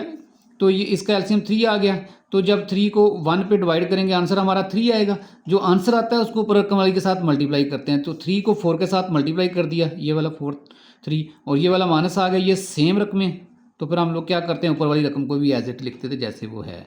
तो ये इसका एलसीएम 3 आ गया, तो जब 3 को 1 पे डिवाइड करेंगे आंसर हमारा 3 आएगा, जो आंसर आता है उसको ऊपर रकम वाली के साथ मल्टीप्लाई करते हैं, तो 3 को 4 के साथ मल्टीप्लाई कर दिया, ये वाला 4 3 और ये वाला माइनस आ गया, ये सेम रकमें, तो फिर हम लोग क्या करते हैं, ऊपर वाली रकम को भी एज इट लिखते थे जैसे वो है,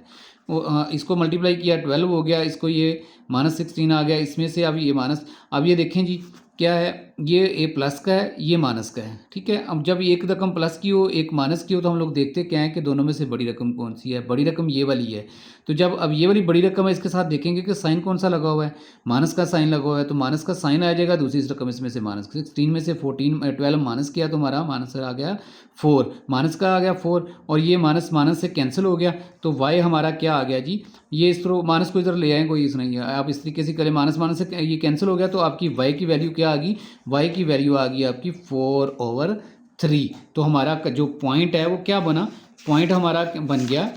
वो इसको मल्टीप्लाई किया 12 हो गया, इसको ये -16 आ गया, इसमें से अब ये माइनस, अब ये देखें जी क्या है, ये ए प्लस का है, ये माइनस का है, ठीक है। अब जब एक रकम प्लस की हो एक माइनस की हो, तो हम लोग देखते क्या है कि दोनों में से बड़ी रकम कौन सी है, बड़ी रकम ये वाली है। तो जब अब ये वाली बड़ी रकम है, इसके साथ देखेंगे कि साइन कौन सा लगा हुआ है, माइनस का साइन लगा हुआ है, तो माइनस का साइन आ जाएगा, दूसरी रकम इसमें से माइनस 16 में से 12 माइनस किया तो हमारा माइनस आ गया 4, माइनस का आ गया 4, और ये माइनस माइनस से कैंसिल हो गया, तो y हमारा क्या आ गया जी, ये इस तरह माइनस को इधर ले आए, कोई इस नहीं है, आप इस तरीके से करें, माइनस माइनस से ये कैंसिल हो गया, तो आपकी y की वैल्यू क्या आ गई, y की वैल्यू आ गई आपकी 4/3। तो हमारा जो पॉइंट है वो क्या बना, पॉइंट हमारा बन गया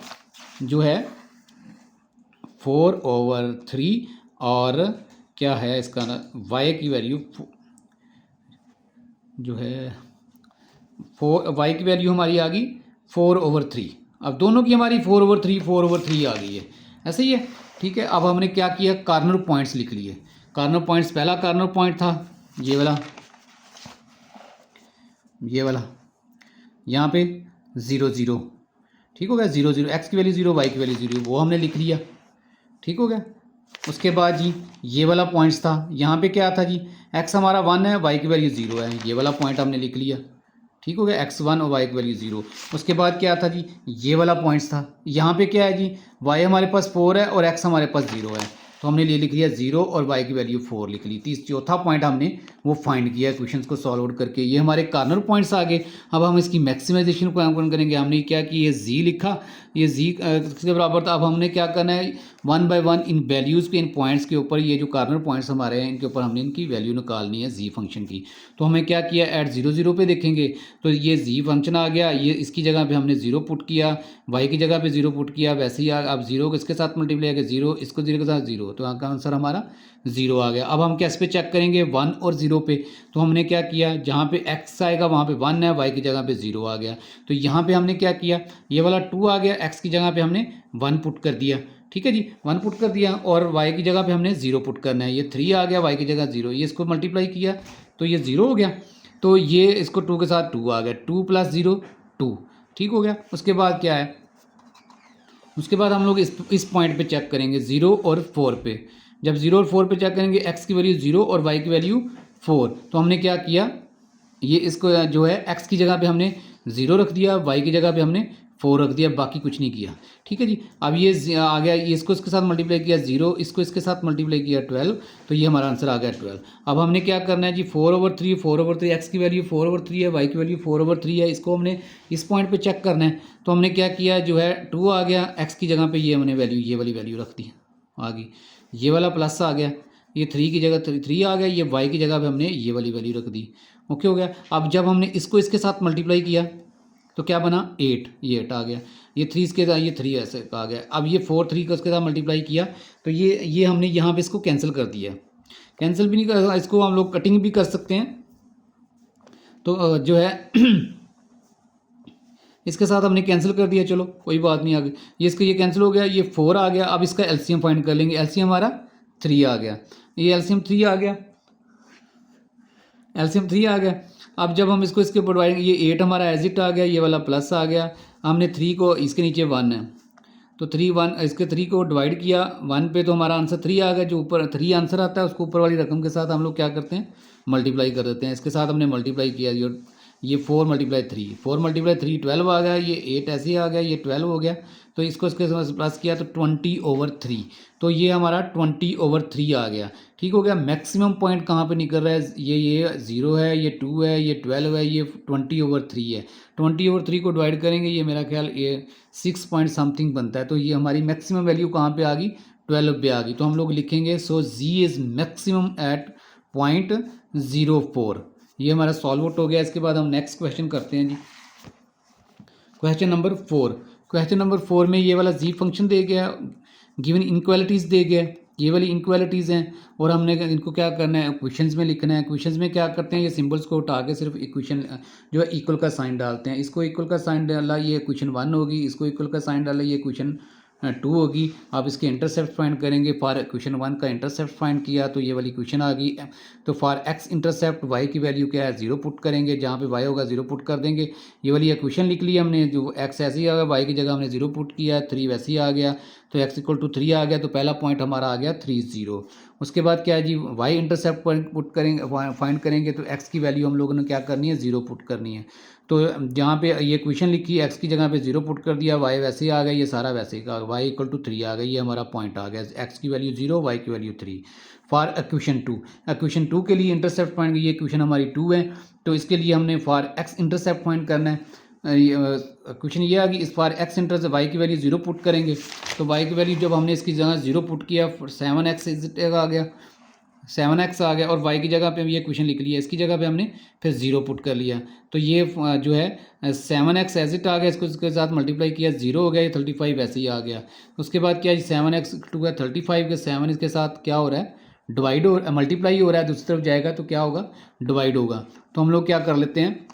जो है 4/3, और क्या है इसका ना, y की वैल्यू जो है 4, y की वैल्यू हमारी आ गई 4/3। अब दोनों की हमारी 4/3 आ गई है, ऐसे ही है, ठीक है। अब हमने क्या किया, कार्नर पॉइंट्स लिख लिए, कार्नर पॉइंट्स, पहला कार्नर पॉइंट था ये वाला, ये वाला यहाँ पे 0 0, ठीक हो गया, 0 0, x की वैल्यू 0 y की वैल्यू 0, वो हमने लिख लिया, ठीक हो गया। उसके बाद जी ये वाला पॉइंट्स था, यहाँ पे क्या था जी, x हमारा 1 है, y की वैल्यू 0 है, ये वाला पॉइंट हमने लिख लिया, ठीक हो गया, x1 और y की वैल्यू 0। उसके बाद क्या था जी, ये वाला पॉइंट्स था, यहाँ पे क्या है जी, y हमारे पास 4 है और x हमारे पास 0 है, तो हमने ये लिख लिया 0 और y की वैल्यू 4 लिख ली। तीस चौथा पॉइंट हमने वो फाइंड किया क्वेश्चन को सॉल्व आउट करके, ये हमारे कार्नर पॉइंट्स आ गए। अब हम इसकी मैक्सिमाइजेशन को हम करेंगे, हमने क्या कि ये z लिखा, ये z किसके बराबर था, अब हमने क्या करना है 1 बाय 1 इन वैल्यूज़ के, इन पॉइंट्स के ऊपर, ये जो कार्नर पॉइंट्स हमारे हैं इनके ऊपर हमने इनकी वैल्यू निकालनी है z फंक्शन की। तो हमें क्या किया, एट 0 0 पे देखेंगे तो ये z फंक्शन आ गया, ये इसकी जगह पे हमने 0 पुट किया, y की जगह पे 0 पुट किया, वैसे ही अब 0 इसके साथ मल्टीप्लाई किया 0, इसको 0 के साथ 0, तो यहाँ का आंसर हमारा 0 आ गया। अब हम कैस पे चेक करेंगे 1 और 0 पे, तो हमने क्या किया, जहाँ पे x आएगा वहाँ पे 1 है, y की जगह पे 0 आ गया, तो यहाँ पे हमने क्या किया, ये वाला 2 आ गया, x की जगह पे हमने 1 पुट कर दिया, ठीक है जी, 1 पुट कर दिया, और y की जगह पे हमने 0 पुट करना है, ये 3 आ गया, y की जगह 0, ये इसको मल्टीप्लाई किया तो ये 0 हो गया, तो ये इसको 2 के साथ 2 आ गया, 2 + 0 2, ठीक हो गया। उसके बाद क्या है, उसके बाद हम लोग इस पॉइंट पे चेक करेंगे 0 और 4 पे, जब 0 और 4 पे चेक करेंगे, x की वैल्यू 0 और y की वैल्यू 4, तो हमने क्या किया, ये इसको जो है x की जगह पे हमने 0 रख दिया, y की जगह पे हमने 4 रख दिया, बाकी कुछ नहीं किया, ठीक है जी। अब ये आ गया, ये इसको इसके साथ मल्टीप्लाई किया 0, इसको इसके साथ मल्टीप्लाई किया 12, तो ये हमारा आंसर आ गया 12। अब हमने क्या करना है जी, 4/3 x की वैल्यू 4/3 है, y की वैल्यू 4/3 है, इसको हमने इस पॉइंट पे चेक करना है, तो हमने क्या किया, जो है 2 आ गया, x की जगह पे ये हमने वैल्यू, ये वाली वैल्यू रख दी, आ गई, ये वाला प्लस आ गया, ये 3 की जगह 3 आ गया, ये y की जगह पे हमने ये वाली वैल्यू रख दी, ओके हो गया। अब जब हमने इसको इसके साथ मल्टीप्लाई किया तो क्या बना 8, ये 8 आ गया, ये 3 इसके साथ, ये 3 ऐसे आ गया। अब ये 4 3 का उसके साथ मल्टीप्लाई किया तो ये हमने यहाँ पे इसको कैंसिल कर दिया। कैंसिल भी नहीं कर, इसको हम लोग कटिंग भी कर सकते हैं। तो जो है इसके साथ हमने कैंसिल कर दिया, चलो कोई बात नहीं, आगे ये इसका ये कैंसिल हो गया, ये 4 आ गया। अब इसका एलसीएम फाइंड कर लेंगे, एलसीएम हमारा 3 आ गया, ये एलसीएम 3 आ गया, एलसीएम 3 आ गया। अब जब हम इसको इसके ऊपर डिवाइड, ये 8 हमारा एज इट आ गया, ये वाला प्लस आ गया। हमने 3 को, इसके नीचे 1 है तो 3 1, इसके 3 को डिवाइड किया 1 पे तो हमारा आंसर 3 आ गया। जो ऊपर 3 आंसर आता है उसको ऊपर वाली रकम के साथ हम लोग क्या करते हैं, मल्टीप्लाई कर देते हैं। इसके साथ हमने मल्टीप्लाई किया, ये 4 मल्टीप्लाई 3, 4 मल्टीप्लाई 3 12 आ गया, ये 8 ऐसे ही आ गया, ये 12 हो गया। तो इसको इसके साथ प्लस किया तो 20/3, तो ये हमारा 20/3 आ गया। ठीक हो गया। मैक्सिमम पॉइंट कहाँ पे निकल रहा है, ये 0 है, ये 2 है, ये 12 है, ये 20/3 है। 20/3 को डिवाइड करेंगे, ये मेरा ख्याल ये 6 पॉइंट समथिंग बनता है। तो ये हमारी मैक्सिमम वैल्यू कहाँ पे आ गई, 12 पे आ गई। तो हम लोग लिखेंगे सो जी इज़ मैक्सिमम एट 0.04। ये हमारा सॉल्व आउट हो गया। इसके बाद हम नेक्स्ट क्वेश्चन करते हैं जी, क्वेश्चन नंबर 4। क्वेश्चन नंबर 4 में ये वाला जी फंक्शन दे गया, गिवन इनक्वालिटीज़ दे गया, ये वाली इनक्वालिटीज़ हैं और हमने इनको क्या करना है, इक्वेशंस में लिखना है। इक्वेशंस में क्या करते हैं, ये सिंबल्स को उठा के सिर्फ इक्वेशन जो है इक्वल का साइन डालते हैं। इसको इक्वल का साइन डाला, ये इक्वेशन 1 होगी, इसको इक्वल का साइन डाला, ये इक्वेशन 2 होगी। आप इसके इंटरसेप्ट फाइंड करेंगे, फॉर इक्वेशन 1 का इंटरसेप्ट फाइंड किया तो ये वाली इक्वेशन आ गई। तो फॉर एक्स इंटरसेप्ट वाई की वैल्यू क्या है, 0 पुट करेंगे, जहाँ पे वाई होगा 0 पुट कर देंगे। ये वाली इक्वेशन लिख ली हमने, जो एक्स ऐसे ही आ गया, वाई की जगह हमने 0 पुट किया, 3 वैसे ही आ गया, तो x = 3 आ गया। तो पहला पॉइंट हमारा आ गया 3 0। उसके बाद क्या है जी, y इंटरसेप्ट पॉइंट पुट करेंगे, फाइंड करेंगे, तो x की वैल्यू हम लोगों ने क्या करनी है, 0 पुट करनी है। तो जहाँ पे ये इक्वेशन लिखी, x की जगह पे 0 पुट कर दिया, y वैसे ही आ गया, ये सारा वैसे ही का, y = 3 आ गया, ये हमारा पॉइंट आ गया, x की वैल्यू 0, y की वैल्यू 3। फॉर इक्वेशन 2, इक्वेशन 2 के लिए इंटरसेप्ट पॉइंट, ये इक्वेशन हमारी 2 है, तो इसके लिए हमने फॉर x इंटरसेप्ट पॉइंट करना है। क्वेश्चन ये आ गई, इस फॉर एक्स इंटरसेप्ट वाई की वैल्यू 0 पुट करेंगे, तो वाई की वैल्यू जब हमने इसकी जगह 0 पुट किया, 7x आ गया, 7x आ गया, और y की जगह पे हम ये क्वेश्चन लिख लिया, इसकी जगह पे हमने फिर 0 पुट कर लिया। तो ये जो है 7x एज इट आ गया, इसको इसके साथ मल्टीप्लाई किया, 0 हो गया, ये 35 वैसे ही आ गया। उसके बाद क्या है, 7x टू है 35 के 7 इसके साथ क्या हो रहा है, डिवाइड हो, मल्टीप्लाई हो रहा है, दूसरी तरफ जाएगा तो क्या होगा, डिवाइड होगा। तो हम लोग क्या कर लेते हैं,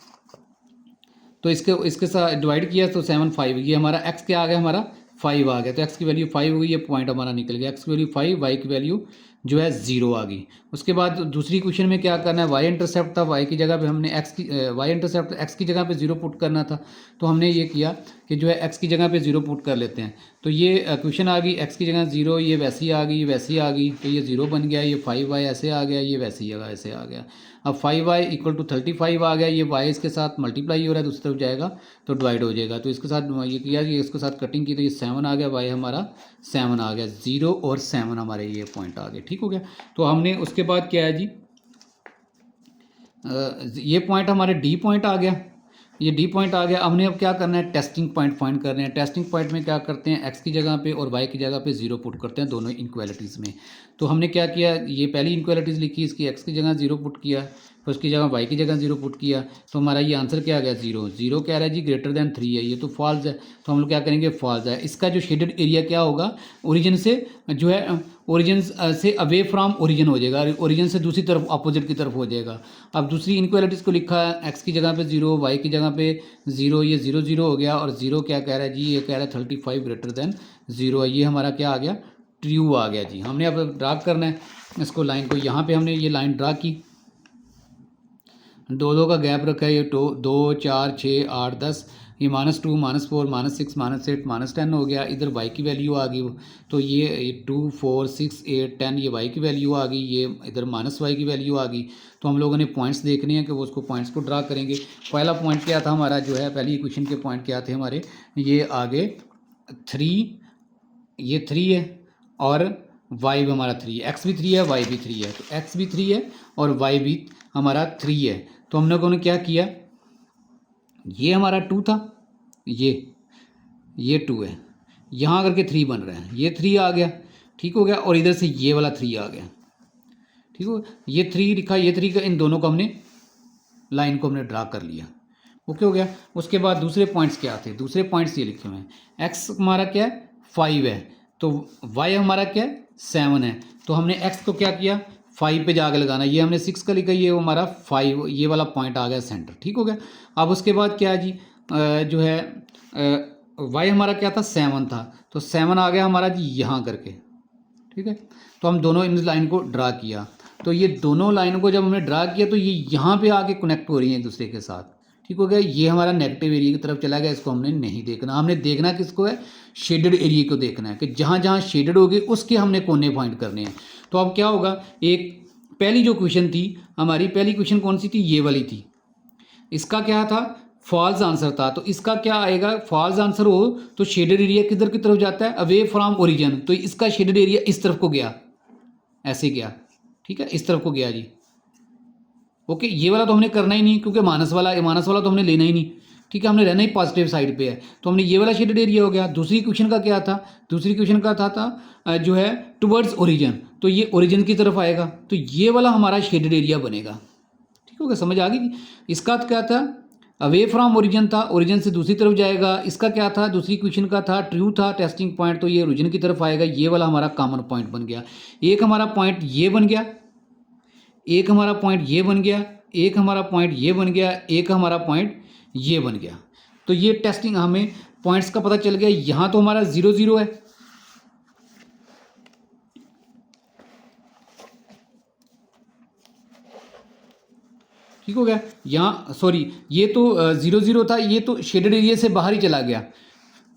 तो इसके साथ डिवाइड किया तो 7 5, ये हमारा x क्या आ गया, हमारा 5 आ गया, तो x की वैल्यू 5 हुई, ये पॉइंट हमारा निकल गया, x की वैल्यू 5, y की वैल्यू जो है 0 आ गई। उसके बाद दूसरी क्वेश्चन में क्या करना है, y इंटरसेप्ट था, y की जगह पे हमने y इंटरसेप्ट x की जगह पे 0 पुट करना था। तो हमने ये किया कि जो है x की जगह पे 0 पुट कर लेते हैं। तो ये क्वेश्चन आ गई, x की जगह 0, ये वैसी आ गई, वैसी आ गई, तो ये 0 बन गया, ये 5y ऐसे आ गया, ये वैसे ही ऐसे आ गया। अब 5y = 35 आ गया, ये y इसके साथ मल्टीप्लाई हो रहा है, दूसरी तरफ जाएगा तो डिवाइड हो जाएगा। तो इसके साथ ये किया, ये इसके साथ कटिंग की, तो ये 7 आ गया, y हमारा 7 आ गया, 0 और 7 हमारे ये पॉइंट आ गए। ठीक हो गया। तो हमने उसके बाद क्या है जी, ये पॉइंट हमारे डी पॉइंट आ गया, ये डी पॉइंट आ गया। हमने अब क्या करना है, टेस्टिंग पॉइंट फाइंड कर रहे हैं। टेस्टिंग पॉइंट में क्या करते हैं, x की जगह पे और y की जगह पे 0 पुट करते हैं दोनों इनक्वालिटीज़ में। तो हमने क्या किया, ये पहली इनक्वालिटीज़ लिखी, इसकी x की जगह 0 पुट किया, फिर उसकी जगह y की जगह 0 पुट किया, तो हमारा ये आंसर क्या आ गया, 0 0 कह रहा है जी, > 3 है, ये तो फॉल्स है। तो हम लोग क्या करेंगे, फॉल्स है। इसका जो शेडेड एरिया क्या होगा, ओरिजिन से जो है, ओरिजिन से अवे फ्रॉम ओरिजिन हो जाएगा, ओरिजिन से दूसरी तरफ अपोजिट की तरफ हो जाएगा। अब दूसरी इनक्वालिटीज़ को लिखा है, x की जगह पे 0, y की जगह पे 0, ये 0 0 हो गया, और 0 क्या कह रहा है जी, ये कह रहा है 35 > 0 है, ये हमारा क्या आ गया, ट्रू आ गया जी। हमने अब ड्रा करना है इसको, लाइन को, यहाँ पे हमने ये लाइन ड्रा की, 2 2 का गैप रखा है, ये 2 4 6 8 10, ये -2 -4 -6 -8 -10 हो गया। इधर y की वैल्यू आ गई, तो ये 2 4 6 8 10, ये y की वैल्यू आ गई, ये इधर -y की वैल्यू आ गई। तो हम लोगों ने पॉइंट्स देखने हैं कि वो उसको पॉइंट्स को ड्रा करेंगे। पहला पॉइंट क्या था हमारा, जो है पहली इक्वेशन के पॉइंट क्या थे हमारे, ये आगे 3, ये 3 है, और y भी हमारा 3 है, x भी 3 है, y भी 3 है, तो x भी 3 है और y भी हमारा 3 है। तो हम लोगों ने क्या किया, ये हमारा 2 था, ये 2 है, यहाँ करके 3 बन रहा है, ये 3 आ गया, ठीक हो गया, और इधर से ये वाला 3 आ गया, ठीक हो, ये 3 लिखा, ये 3 का, इन दोनों को हमने लाइन को हमने ड्रा कर लिया। ओके हो गया। उसके बाद दूसरे पॉइंट्स क्या थे, दूसरे पॉइंट्स ये लिखे हुए हैं, एक्स हमारा क्या है 5 है, तो वाई हमारा क्या है 7 है, तो हमने एक्स को क्या किया 5 पे जाके लगाना, ये हमने 6 का लिखा, ये हमारा 5, ये वाला पॉइंट आ गया सेंटर, ठीक हो गया। अब उसके बाद क्या है जी जो है वाई हमारा क्या था 7 था, तो 7 आ गया हमारा जी यहाँ करके, ठीक है। तो हम दोनों इन लाइन को ड्रा किया, तो ये दोनों लाइन को जब हमने ड्रा किया तो ये यहाँ पे आके कनेक्ट हो रही हैं एक दूसरे के साथ, ठीक हो गया। ये हमारा नेगेटिव एरिया की तरफ चला गया, इसको हमने नहीं देखना, हमने देखना किसको है शेडेड एरिया को देखना है, कि जहाँ जहाँ शेडेड होगी उसके हमने कोने पॉइंट करने हैं। तो अब क्या होगा, एक पहली जो क्वेश्चन थी हमारी, पहली क्वेश्चन कौन सी थी, ये वाली थी, इसका क्या था फॉल्स आंसर था, तो इसका क्या आएगा, फॉल्स आंसर हो तो शेडेड एरिया किधर की तरफ जाता है, अवे फ्रॉम ओरिजिन, तो इसका शेडेड एरिया इस तरफ को गया, ऐसे गया, ठीक है, इस तरफ को गया जी। ओके, ये वाला तो हमने करना ही नहीं क्योंकि माइनस वाला तो हमने लेना ही नहीं, ठीक है, हमने रहना ही पॉजिटिव साइड पे है, तो हमने ये वाला शेडेड एरिया हो गया। दूसरी क्वेश्चन का क्या था, दूसरी क्वेश्चन का था जो है टुवर्ड्स ओरिजिन, तो ये ओरिजिन की तरफ आएगा, तो ये वाला हमारा शेडेड एरिया बनेगा, ठीक हो गया, समझ आ गई। इसका क्या था अवे फ्रॉम ओरिजिन था, ओरिजिन से दूसरी तरफ जाएगा। इसका क्या था, दूसरी क्वेश्चन का था ट्रू था टेस्टिंग पॉइंट, तो ये ओरिजिन की तरफ आएगा, ये वाला हमारा कॉमन पॉइंट बन गया। एक हमारा पॉइंट ये बन गया, एक हमारा पॉइंट ये बन गया, एक हमारा पॉइंट ये बन गया, एक हमारा पॉइंट ये बन गया। तो ये टेस्टिंग हमें पॉइंट्स का पता चल गया। यहाँ तो हमारा 0 0 है, ठीक हो गया। यहाँ सॉरी ये तो 0 0 था, ये तो शेडेड एरिया से बाहर ही चला गया,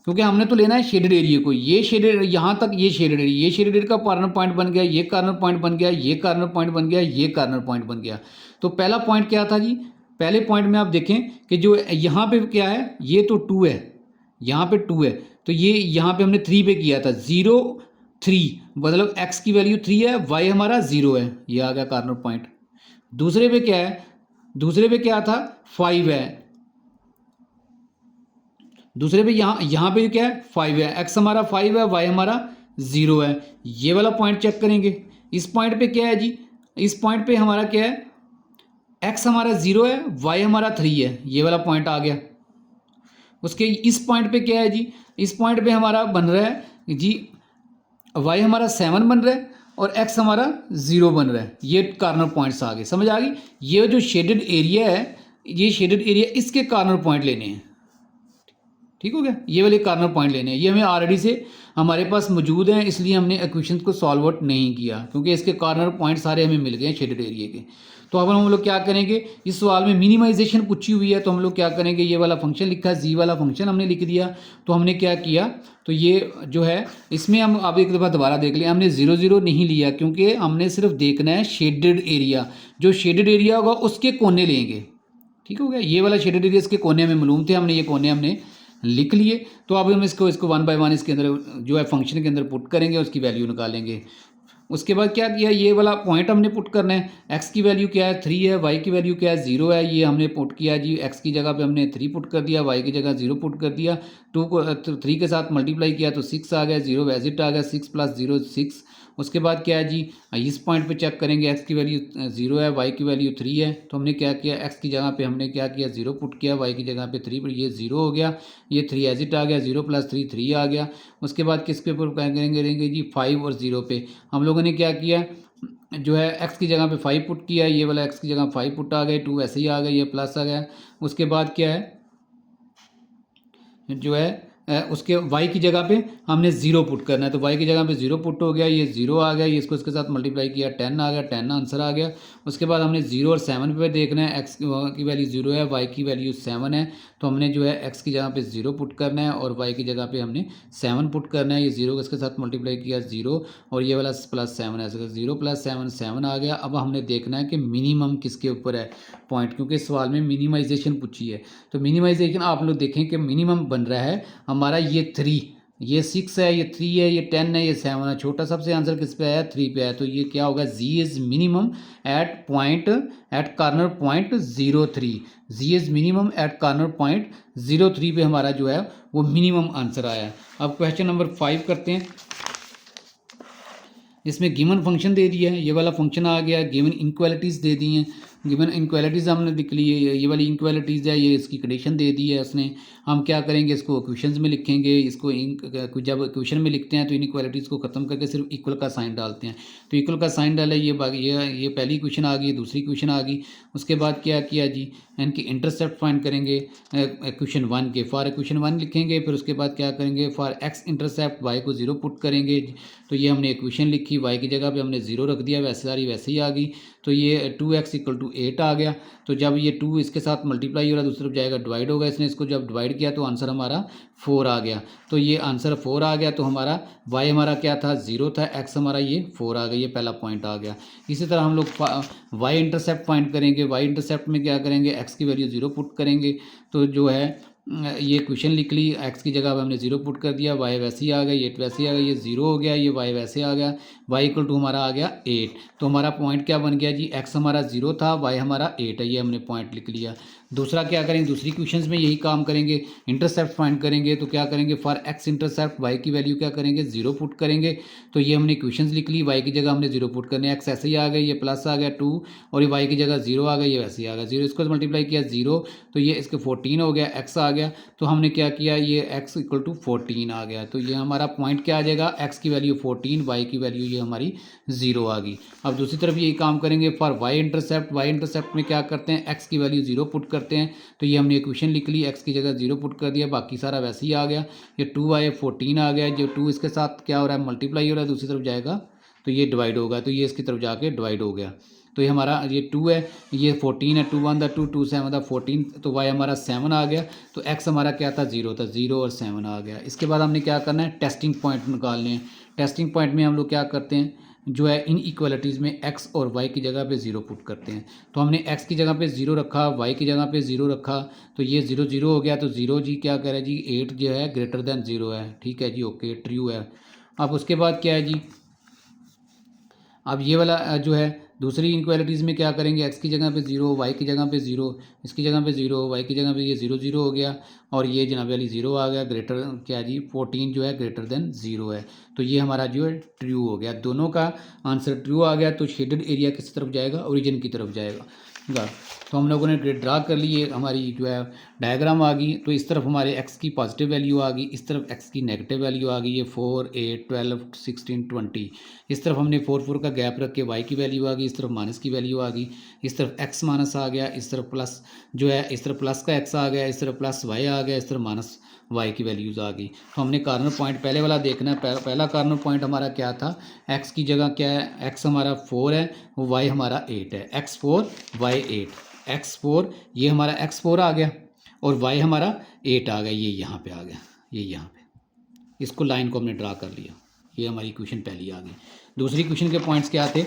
क्योंकि हमने तो लेना है शेडेड एरिया को। ये शेडेड यहाँ तक ये शेडेड एरिया, ये शेडेड एरिया का कॉर्नर पॉइंट बन गया, ये कॉर्नर पॉइंट बन गया, ये कॉर्नर पॉइंट बन गया, ये कॉर्नर पॉइंट बन गया। तो पहला पॉइंट क्या था जी, पहले पॉइंट में आप देखें कि जो यहाँ पे क्या है, ये तो 2 है, यहाँ पे 2 है, तो ये यहाँ पे हमने 3 पे किया था, 0 3, मतलब x की वैल्यू 3 है, y हमारा 0 है, ये आ गया कॉर्नर पॉइंट। दूसरे पे क्या है, दूसरे पे क्या था 5 है, दूसरे पे यहाँ पे क्या है 5 है, x हमारा 5 है, y हमारा 0 है, ये वाला पॉइंट चेक करेंगे। इस पॉइंट पे क्या है जी, इस पॉइंट पे हमारा क्या है, x हमारा 0 है, y हमारा 3 है, ये वाला पॉइंट आ गया। उसके इस पॉइंट पे क्या है जी, इस पॉइंट पे हमारा बन रहा है जी y हमारा 7 बन रहा है और x हमारा 0 बन रहा है, ये कॉर्नर पॉइंट्स आ गए, समझ आ गई। ये जो शेडेड एरिया है, ये शेडेड एरिया इसके कॉर्नर पॉइंट लेने हैं, ठीक हो गया, ये वाले कॉर्नर पॉइंट लेने हैं। ये हमें ऑलरेडी से हमारे पास मौजूद हैं, इसलिए हमने इक्वेशन को सॉल्व आउट नहीं किया, क्योंकि इसके कॉर्नर पॉइंट सारे हमें मिल गए हैं शेडेड एरिया के। तो अब हम लोग क्या करेंगे, इस सवाल में मिनिमाइजेशन पूछी हुई है, तो हम लोग क्या करेंगे, ये वाला फंक्शन लिखा है, जी वाला फंक्शन हमने लिख दिया। तो हमने क्या किया, तो ये जो है इसमें हम अब एक दफ़ा दोबारा देख लिया, हमने 0 0 नहीं लिया, क्योंकि हमने सिर्फ देखना है शेडेड एरिया, जो शेडेड एरिया होगा उसके कोने लेंगे, ठीक हो गया। ये वाला शेडेड एरिया इसके कोने में मालूम थे, हमने ये कोने हमने लिख लिए। तो अब हम इसको 1 बाय 1 इसके अंदर जो है फंक्शन के अंदर पुट करेंगे, उसकी वैल्यू निकालेंगे। उसके बाद क्या किया, ये वाला पॉइंट हमने पुट करना है, x की वैल्यू क्या है 3 है, y की वैल्यू क्या है 0 है, ये हमने पुट किया जी, x की जगह पे हमने 3 पुट कर दिया, y की जगह 0 पुट कर दिया, 2 को 3 के साथ मल्टीप्लाई किया तो 6 आ गया, 0 वैजिट आ गया, 6 + 0 6। उसके बाद क्या है जी, इस पॉइंट पे चेक करेंगे, x की वैल्यू 0 है, y की वैल्यू 3 है, तो हमने क्या किया, x की जगह पे हमने क्या किया 0 पुट किया, y की जगह पे 3 पर, ये 0 हो गया, ये 3 एजिट आ गया, 0 + 3 3 आ गया। उसके बाद किस पे पुट करेंगे जी 5 और 0 पे। हम लोगों ने क्या किया, जो है x की जगह पे 5 पुट किया, ये वाला x की जगह 5 पुट आ गए, 2 ऐसे ही आ गए, ये प्लस आ गया। उसके बाद क्या है, जो है उसके y की जगह पे हमने 0 पुट करना है, तो y की जगह पे 0 पुट हो गया, ये 0 आ गया, ये इसको इसके साथ मल्टीप्लाई किया 10 आ गया, 10 आंसर आ गया। उसके बाद हमने 0 और 7 पे देखना है, x की वैल्यू 0 है, y की वैल्यू 7 है, तो हमने जो है x की जगह पे 0 पुट करना है और y की जगह पे हमने 7 पुट करना है। ये 0 इसके साथ मल्टीप्लाई किया 0 और ये वाला +7 है, 0 + 7 7 आ गया। अब हमने देखना है कि मिनिमम किसके ऊपर है पॉइंट, क्योंकि इस सवाल में मिनिमाइजेशन पूछी है। तो मिनिमाइजेशन आप लोग देखें कि मिनिमम बन रहा है हमारा ये 3, ये 6 है, ये 3 है, ये 10 है, ये 7 है, छोटा सबसे आंसर किस पे आया 3 पे आया। तो ये क्या होगा, z is minimum at corner point 03, z is minimum at corner point 03 पे हमारा जो है वो मिनिमम आंसर आया। अब क्वेश्चन नंबर 5 करते हैं। इसमें गिवन फंक्शन दे दिया है, ये वाला फंक्शन आ गया, गिवन इनक्वालिटीज़ दे दी हैं। गिवन इनक्वालिटीज़ हमने लिख ली है, ये वाली इनक्वालिटीज़ है, ये इसकी कंडीशन दे दी है उसने। हम क्या करेंगे, इसको इक्वेशंस में लिखेंगे। इसको जब इक्वेशन में लिखते हैं तो इनक्वालिटीज़ को ख़त्म करके सिर्फ इक्वल का साइन डालते हैं। तो इक्वल का साइन डाला, ये पहली इक्वेशन आ गई, दूसरी इक्वेशन आ गई। उसके बाद क्या किया जी, इनकी इंटरसेप्ट फाइंड करेंगे इक्वेशन 1 के। फॉर इक्वेशन 1 लिखेंगे, फिर उसके बाद क्या करेंगे, फॉर एक्स इंटरसेप्ट वाई को 0 पुट करेंगे। तो ये हमने इक्वेशन लिखी, वाई की जगह पे हमने 0 रख दिया, वैसे सारी वैसे ही आ गई। तो ये 2x = 8 आ गया। तो जब ये 2 इसके साथ मल्टीप्लाई हो रहा है, दूसरी तरफ जाएगा डिवाइड होगा, इसने इसको जब डिवाइड किया तो आंसर हमारा 4 आ गया। तो ये आंसर 4 आ गया। तो हमारा y हमारा क्या था, 0 था, x हमारा ये 4 आ गया, ये पहला पॉइंट आ गया। इसी तरह हम लोग y इंटरसेप्ट फाइंड करेंगे। y इंटरसेप्ट में क्या करेंगे, x की वैल्यू 0 पुट करेंगे। तो जो है ये क्वेश्चन लिख ली, x की जगह पे हमने 0 पुट कर दिया, y वैसे ही आ गया, ये वैसे ही आ गया, ये 0 हो गया, ये y वैसे आ गया, y = हमारा आ गया 8। तो हमारा पॉइंट क्या बन गया जी, x हमारा 0 था, y हमारा 8 है, ये हमने पॉइंट लिख लिया। दूसरा क्या करेंगे, दूसरी क्वेश्चंस में यही काम करेंगे, इंटरसेप्ट फाइंड करेंगे। तो क्या करेंगे, फॉर x इंटरसेप्ट y की वैल्यू क्या करेंगे, 0 पुट करेंगे। तो ये हमने क्वेश्चंस लिख ली, y की जगह हमने 0 पुट करने, x ऐसे ही आ गया, ये प्लस आ गया 2, और ये y की जगह 0 आ गया, ये वैसे ही आ गया 0, इसको मल्टीप्लाई किया 0, तो ये इसके 14 हो गया, x आ गया। तो हमने क्या किया, ये x = 14 आ गया। तो ये हमारा पॉइंट क्या आ जाएगा, x की वैल्यू 14, y की वैल्यू ये हमारी 0 आ गई। अब दूसरी तरफ यही काम करेंगे, फॉर y इंटरसेप्ट में क्या करते हैं, x की वैल्यू 0 पुट करते हैं। तो ये हमने इक्वेशन लिख ली, x की जगह 0 पुट कर दिया, बाकी सारा वैसे ही आ गया। ये 2y 14 आ गया, जो 2 इसके साथ क्या हो रहा है, मल्टीप्लाई हो रहा है, दूसरी तरफ जाएगा तो ये डिवाइड होगा, तो ये इसकी तरफ जाके डिवाइड हो गया। तो ये हमारा ये 2 है, ये 14 है, 2 1 2 2 7 था 14, तो y हमारा 7 आ गया। तो x हमारा क्या था, 0 था, 0 और 7 आ गया। इसके बाद हमने क्या करना है, टेस्टिंग पॉइंट निकालने हैं। टेस्टिंग पॉइंट में हम लोग क्या करते हैं, जो है इन इक्वलिटीज़ में x और y की जगह पे 0 पुट करते हैं। तो हमने x की जगह पे 0 रखा, y की जगह पे 0 रखा, तो ये 0 0 हो गया। तो 0 जी क्या कह रहा है जी, 8 जो है ग्रेटर देन 0 है, ठीक है जी, ओके, ट्रू है। अब उसके बाद क्या है जी, अब ये वाला जो है दूसरी इनक्वालिटीज़ में क्या करेंगे, x की जगह पे 0, y की जगह पे 0, इसकी जगह पे 0, y की जगह पे ये 0 0 हो गया, और ये जनाब वाली 0 आ गया, ग्रेटर क्या जी 14 जो है ग्रेटर देन 0 है। तो ये हमारा जो है ट्रू हो गया, दोनों का आंसर ट्रू आ गया। तो शेडेड एरिया किस तरफ जाएगा, ओरिजिन की तरफ जाएगा। तो हम लोगों ने ड्रा कर ली, हमारी जो है डायग्राम आ गई। तो इस तरफ हमारे x की पॉजिटिव वैल्यू आ गई, इस तरफ x की नेगेटिव वैल्यू आ गई, ये 4 8 12 16 20। इस तरफ हमने 4 4 का गैप रख के y की वैल्यू आ गई, इस तरफ माइनस की वैल्यू आ गई, इस तरफ x माइनस आ गया, इस तरफ प्लस जो है, इस तरफ प्लस का x आ गया, इस तरफ प्लस y आ गया, इस तरफ माइनस y की वैल्यूज़ आ गई। तो हमने कार्नर पॉइंट पहले वाला देखना है। पहला कार्नर पॉइंट हमारा क्या था, x की जगह क्या है, x हमारा 4 है, y हमारा 8 है, x 4 y 8, x 4 ये हमारा x 4 आ गया, और y हमारा 8 आ गया, ये यहाँ पे आ गया, ये यहाँ पे, इसको लाइन को हमने ड्रा कर लिया। ये हमारी इक्वेशन पहली आ गई। दूसरी इक्वेशन के पॉइंट्स क्या थे,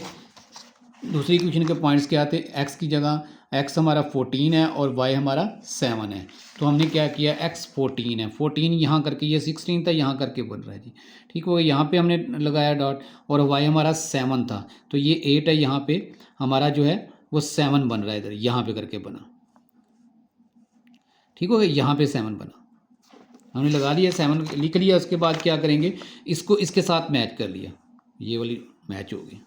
दूसरी इक्वेशन के पॉइंट्स क्या थे, x की जगह x हमारा 14 है और y हमारा 7 है। तो हमने क्या किया, x 14 है, 14 यहाँ करके, ये 16 था यहाँ करके बन रहा है जी, ठीक हो गया, यहाँ पे हमने लगाया डॉट, और y हमारा 7 था, तो ये 8 है, यहाँ पे हमारा जो है वो 7 बन रहा है, इधर यहाँ पे करके बना, ठीक हो गया, यहाँ पे 7 बना, हमने लगा लिया, 7 लिख लिया। उसके बाद क्या करेंगे, इसको इसके साथ मैच कर लिया, ये वाली मैच हो गई।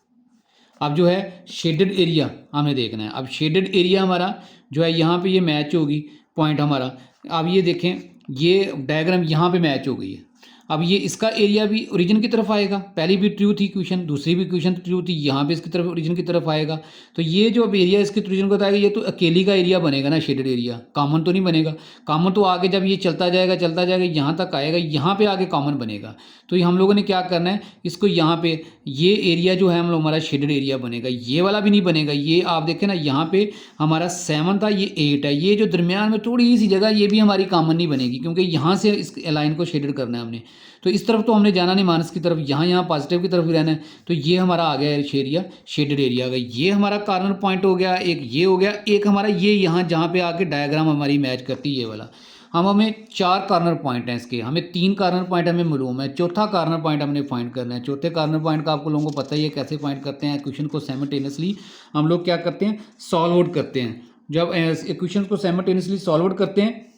अब जो है शेडेड एरिया हमें देखना है। अब शेडेड एरिया हमारा जो है यहाँ पे ये मैच होगी पॉइंट हमारा। अब ये देखें, ये डायग्राम यहाँ पे मैच हो गई है। अब ये इसका एरिया भी ओरिजिन की तरफ आएगा, पहली भी ट्रू थी क्वेश्चन, दूसरी भी क्वेश्चन ट्रू थी, यहाँ पे इसकी तरफ ओरिजिन की तरफ आएगा। तो ये जो अब एरिया इसके ओरिजिन को बताएगा, ये तो अकेली का एरिया बनेगा ना, शेडेड एरिया, कॉमन तो नहीं बनेगा। कॉमन तो आगे जब ये चलता जाएगा यहाँ तक आएगा, यहाँ पे आगे कॉमन बनेगा। तो ये हम लोगों ने क्या करना है, इसको यहाँ पे ये एरिया जो है हम लोग हमारा शेडेड एरिया बनेगा, ये वाला भी नहीं बनेगा। ये आप देखें ना, यहाँ पे हमारा 7 था, ये 8 है, ये जो दरमियान में थोड़ी सी जगह, ये भी हमारी कॉमन नहीं बनेगी, क्योंकि यहाँ से इस लाइन को शेडेड करना है हमने। तो इस तरफ तो हमने जाना नहीं, माइनस की तरफ, यहाँ पॉजिटिव की तरफ ही रहना है। तो ये हमारा आ गया एरिया, शेडेड एरिया आ गया। ये हमारा कार्नर पॉइंट हो गया, एक ये हो गया, एक हमारा ये यहाँ जहाँ पे आके डायग्राम हमारी मैच करती है, ये वाला। हमें 4 कार्नर पॉइंट हैं इसके, हमें 3 कार्नर पॉइंट हमें मालूम है, चौथा कार्नर पॉइंट हमने फाइंड करना है। चौथे कार्नर पॉइंट का आपको लोगों को पता ही है कैसे फाइंड करते हैं। क्वेश्चन को साइमल्टेनियसली हम लोग क्या करते हैं, सॉल्व आउट करते हैं। जब क्वेश्चन को साइमल्टेनियसली सॉल्व आउट करते हैं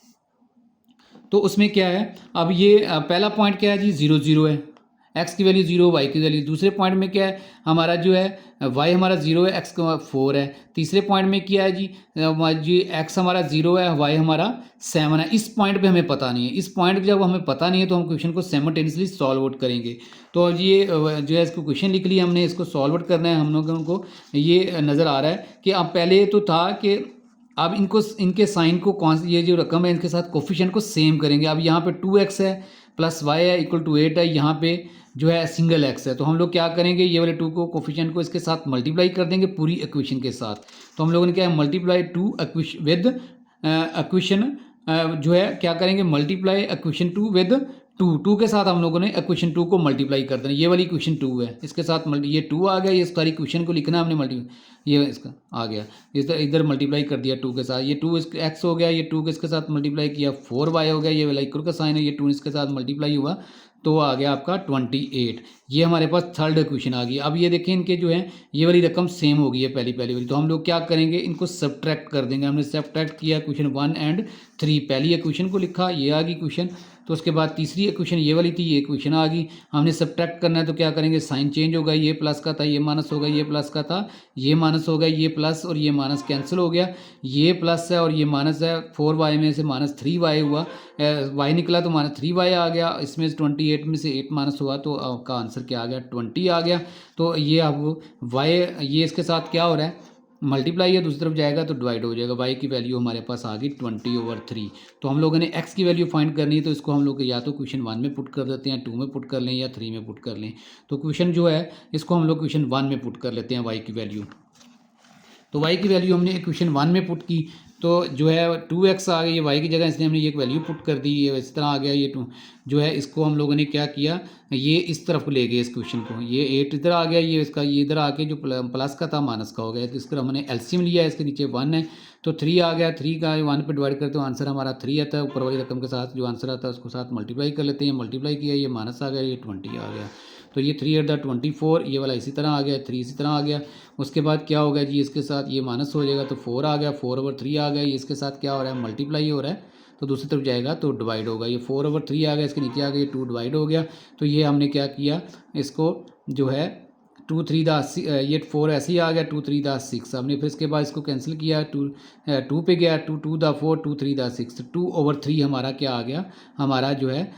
तो उसमें क्या है, अब ये पहला पॉइंट क्या है जी, 0 0 है, एक्स की वैल्यू 0, वाई की वैल्यू। दूसरे पॉइंट में क्या है हमारा जो है वाई हमारा 0 है, एक्स 4 है। तीसरे पॉइंट में क्या है जी एक्स हमारा 0 है, वाई हमारा 7 है। इस पॉइंट पे हमें पता नहीं है। इस पॉइंट पे जब हमें पता नहीं है तो हम क्वेश्चन को साइमल्टेनियसली सॉल्व आउट करेंगे। तो ये जो है इसको क्वेश्चन लिख लिया हमने, इसको सॉल्व आउट करना है हम लोगों को। ये नज़र आ रहा है कि अब पहले तो था कि अब इनको इनके साइन को कौन ये जो रकम है इनके साथ कोफिशिएंट को सेम करेंगे। अब यहाँ पे 2x है प्लस वाई है इक्वल टू 8 है, यहाँ पे जो है सिंगल x है। तो हम लोग क्या करेंगे, ये वाले 2 को कोफिशिएंट को इसके साथ मल्टीप्लाई कर देंगे पूरी इक्वेशन के साथ। तो हम लोगों ने क्या है मल्टीप्लाई 2 विद इक्वेशन जो है क्या करेंगे मल्टीप्लाई इक्वेशन 2 विद 2 के साथ हम लोगों ने इक्वेशन 2 को मल्टीप्लाई कर देना। ये वाली इक्वेशन 2 है, इसके साथ ये 2 आ गया, ये सारी इक्वेशन को लिखना हमने ये इसका आ गया, इधर मल्टीप्लाई कर दिया 2 के साथ। ये 2 एक्स हो गया, ये 2 इसके साथ मल्टीप्लाई किया 4y हो गया, ये वाला इक्वल का साइन है, ये 2 इसके साथ मल्टीप्लाई हुआ तो आ गया आपका 28। ये हमारे पास थर्ड इक्वेशन आ गई। अब ये देखें इनके जो है ये वाली रकम सेम हो गई है पहली वाली। तो हम लोग क्या करेंगे इनको सब्ट्रैक्ट कर देंगे। हमने सब्ट्रैक्ट किया क्वेश्चन 1 एंड 3, पहली इक्वेशन को लिखा, ये आ गई क्वेश्चन। तो उसके बाद तीसरी इक्वेशन ये वाली थी, ये इक्वेशन आ गई। हमने सब्ट्रैक्ट करना है तो क्या करेंगे साइन चेंज होगा, ये प्लस का था ये माइनस होगा, ये प्लस का था ये माइनस होगा, ये प्लस और ये माइनस कैंसिल हो गया, ये प्लस है और ये माइनस है। 4y में से माइनस 3y हुआ, y निकला तो माइनस 3y आ गया। इसमें 28 में से 8 माइनस हुआ तो आपका आंसर क्या आ गया 20 आ गया। तो ये अब y ये इसके साथ क्या हो रहा है मल्टीप्लाई है, दूसरी तरफ जाएगा तो डिवाइड हो जाएगा। y की वैल्यू हमारे पास आ गई 20/3। तो हम लोगों ने x की वैल्यू फाइंड करनी है तो इसको हम लोग या तो क्वेश्चन 1 में पुट कर देते हैं, 2 में पुट कर लें या 3 में पुट कर लें। तो क्वेश्चन जो है इसको हम लोग क्वेश्चन 1 में पुट कर लेते हैं y की वैल्यू। तो y की वैल्यू हमने क्वेश्चन 1 में पुट की तो जो है 2x आ गई, ये y की जगह इसलिए हमने ये वैल्यू पुट कर दी, ये इस तरह आ गया। ये 2 जो है इसको हम लोगों ने क्या किया ये इस तरफ ले गए इस क्वेश्चन को, ये 8 इधर आ गया, ये इसका ये इधर आके जो प्लस का था माइनस का हो गया। तो इसका हमने एलसीएम लिया, इसके नीचे 1 है तो 3 आ गया। 3 का 1 पे डिवाइड करते हो आंसर हमारा 3 आता है। ऊपर वाली रकम के साथ जो आंसर आता है उसको साथ मल्टीप्लाई कर लेते हैं, मल्टीप्लाई किया ये माइनस आ गया, ये 20 आ गया। तो ये 3/24, ये वाला इसी तरह आ गया, 3 इसी तरह आ गया। उसके बाद क्या होगा जी इसके साथ ये माइनस हो जाएगा तो 4 आ गया, 4/3 आ गया। ये इसके साथ क्या हो रहा है मल्टीप्लाई हो रहा है तो दूसरी तरफ जाएगा तो डिवाइड होगा। ये 4/3 आ गया, इसके नीचे आ गया, ये 2 डिवाइड हो गया। तो ये हमने क्या किया इसको जो है 2 3 ये 4 ऐसे ही आ गया, 2 3 6 हमने फिर इसके बाद इसको कैंसिल किया, 2 पे गया, 2 2 4 2 3 6, 2/3 हमारा क्या आ गया हमारा जो है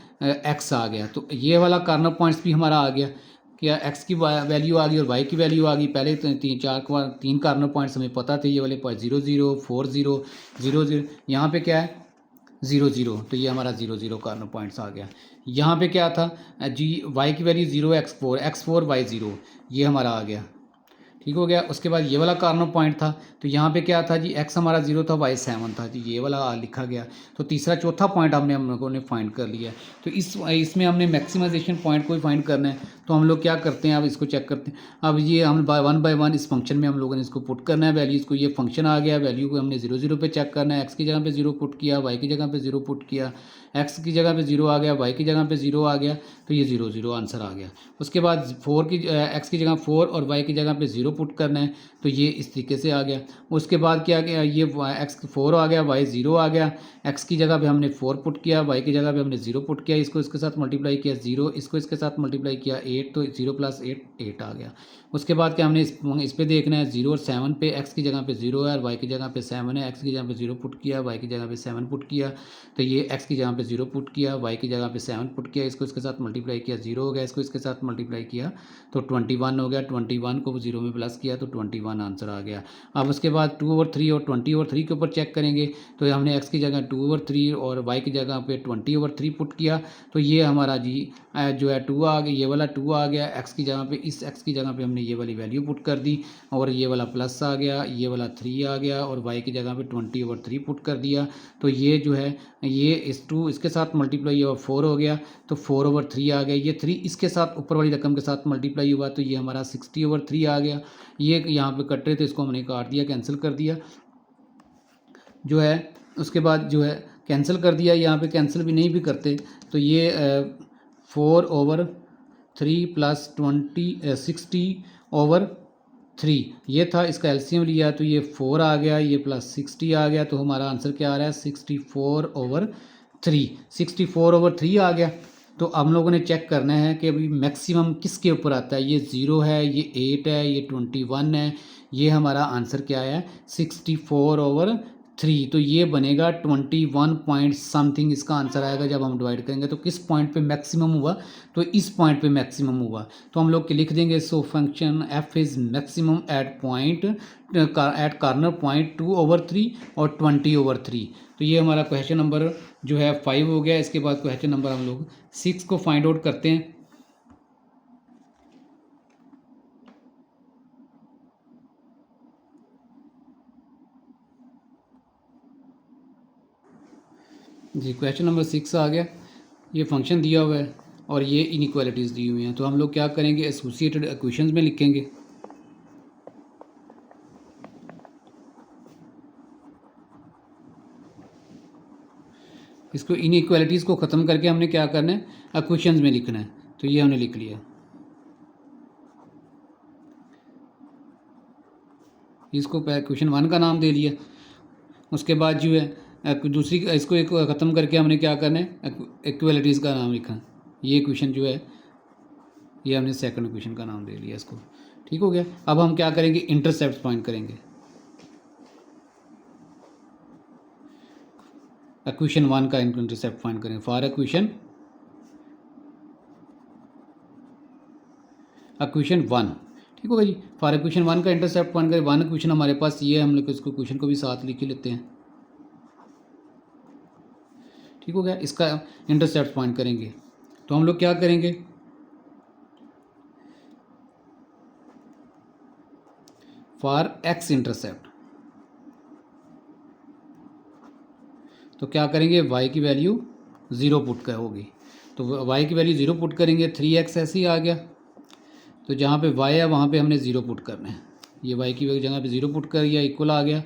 x आ गया। तो ये वाला कार्नर पॉइंट्स भी हमारा आ गया, क्या x की वैल्यू आ गई और y की वैल्यू आ गई। पहले तो 3 कार्नर पॉइंट्स हमें पता थे, ये वाले 0 0 4 0 0 0, यहाँ पे क्या है 0 0, तो ये हमारा 0 0 कार्नर पॉइंट्स आ गया। यहाँ पे क्या था जी y की वैल्यू 0 x4 y 0, ये हमारा आ गया, ठीक हो गया। उसके बाद ये वाला कार्नर पॉइंट था तो यहाँ पे क्या था जी x हमारा 0 था, y 7 था जी, ये वाला लिखा गया। तो तीसरा चौथा पॉइंट हम लोगों ने फाइंड कर लिया। तो इसमें हमने मैक्सिमाइजेशन पॉइंट को ही फाइंड करना है। तो हम लोग क्या करते हैं अब इसको चेक करते हैं। अब ये हम वन बाय वन इस फंक्शन में हम लोगों ने इसको पुट करना है वैल्यूज़ को। ये फंक्शन आ गया, वैल्यू को हमने 0 0 पे चेक करना है। x की जगह पे 0 पुट किया, y की जगह पे 0 पुट किया, x की जगह पे 0 आ गया, y की जगह पे 0 आ गया, तो ये 0 0 आंसर आ गया। उसके बाद x की जगह 4 और y की जगह पे 0 पुट करना है तो ये इस तरीके से आ गया। उसके बाद क्या गया ये x 4 आ गया, y 0 आ गया। x की जगह पे हमने 4 पुट किया, y की जगह पे हमने 0 पुट किया, इसको इसके साथ मल्टीप्लाई किया 0, इसको इसके साथ मल्टीप्लाई किया 8, तो 0 + 8 आ गया। उसके बाद क्या हमने इस पे देखना है 0 और 7 पे, x की जगह पे 0 है और y की जगह पे 7 है, x की जगह पे 0 पुट किया, y की जगह पे 7 पुट किया, तो ये x की जगह पे 0 पुट किया, y की जगह पे 7 पुट किया, इसको इसके साथ मल्टीप्लाई किया 0 हो गया, इसको इसके साथ मल्टीप्लाई किया तो 21 हो गया, 21 को 0 में प्लस किया तो 21 आंसर आ गया। अब उसके बाद 2/3 और 20/3 के ऊपर चेक करेंगे तो हमने x की जगह 2/3 और y की जगह पे 20/3 पुट किया तो ये हमारा जी जो है 2 आ गया, ये वाला 2 आ गया। x की जगह पे इस x की जगह पे हमने ये वाली वैल्यू पुट कर दी और ये वाला प्लस आ गया, ये वाला 3 आ गया और y की जगह पे 20/3 पुट कर दिया तो ये जो है ये इस 2 इसके साथ मल्टीप्लाई और 4 हो गया तो 4/3 आ गया। ये 3 इसके साथ ऊपर वाली रकम के साथ मल्टीप्लाई हुआ तो ये हमारा 60/3 आ गया। ये यहाँ पे कट रहे थे, इसको हमने काट दिया, कैंसिल कर दिया जो है। उसके बाद जो है कैंसिल कर दिया, यहाँ पे कैंसिल भी नहीं भी करते तो ये 4/3 + 60/3 ये था, इसका एलसीएम लिया तो ये 4 आ गया, ये प्लस 60 आ गया। तो हमारा आंसर क्या आ रहा है 64/3 आ गया। तो हम लोगों ने चेक करना है कि अभी मैक्सिमम किसके ऊपर आता है। ये 0 है, ये 8 है, ये 21 है। ये हमारा आंसर क्या है 64/3। तो ये बनेगा 21 पॉइंट समथिंग इसका आंसर आएगा जब हम डिवाइड करेंगे। तो किस पॉइंट पे मैक्सिमम हुआ, तो इस पॉइंट पे मैक्सिमम हुआ। तो हम लोग लिख देंगे so function f is maximum at point at corner point 2/3 और 20/3। तो ये हमारा क्वेश्चन नंबर जो है 5 हो गया। इसके बाद क्वेश्चन नंबर हम लोग 6 को फाइंड आउट करते हैं। जी क्वेश्चन नंबर 6 आ गया। ये फंक्शन दिया हुआ है और ये इनइक्वालिटीज़ दी हुई हैं। तो हम लोग क्या करेंगे, एसोसिएटेड इक्वेशंस में लिखेंगे। इसको इनइक्वालिटीज़ को ख़त्म करके हमने क्या करना है, इक्वेशंस में लिखना है। तो ये हमने लिख लिया। इसको क्वेश्चन 1 का नाम दे लिया। उसके बाद जो है दूसरी इसको एक ख़त्म करके हमने क्या करना है, इक्वालिटीज़ का नाम लिखा। ये क्वेश्चन जो है ये हमने सेकंड क्वेश्चन का नाम दे लिया इसको। ठीक हो गया। अब हम क्या करेंगे, इंटरसेप्ट फाइंड करेंगे। इक्वेशन 1 का इंटरसेप्ट फाइंड करेंगे। फॉर इक्वेशन 1, ठीक होगा जी। फॉर इक्वेशन 1 का इंटरसेप्ट फाइंड करें। 1 इक्वेशन हमारे पास ये है, हम लोग इसको क्वेश्चन को भी साथ लिख ही लेते हैं। ठीक हो गया। इसका इंटरसेप्ट फाइंड करेंगे। तो हम लोग क्या करेंगे, फॉर एक्स इंटरसेप्ट तो क्या करेंगे, y की वैल्यू 0 पुट कर होगी। तो y की वैल्यू 0 पुट करेंगे। 3x ऐसे ही आ गया। तो जहाँ पे y है वहाँ पे हमने 0 पुट करना है। ये y की जगह पे 0 पुट कर दिया, इक्वल आ गया।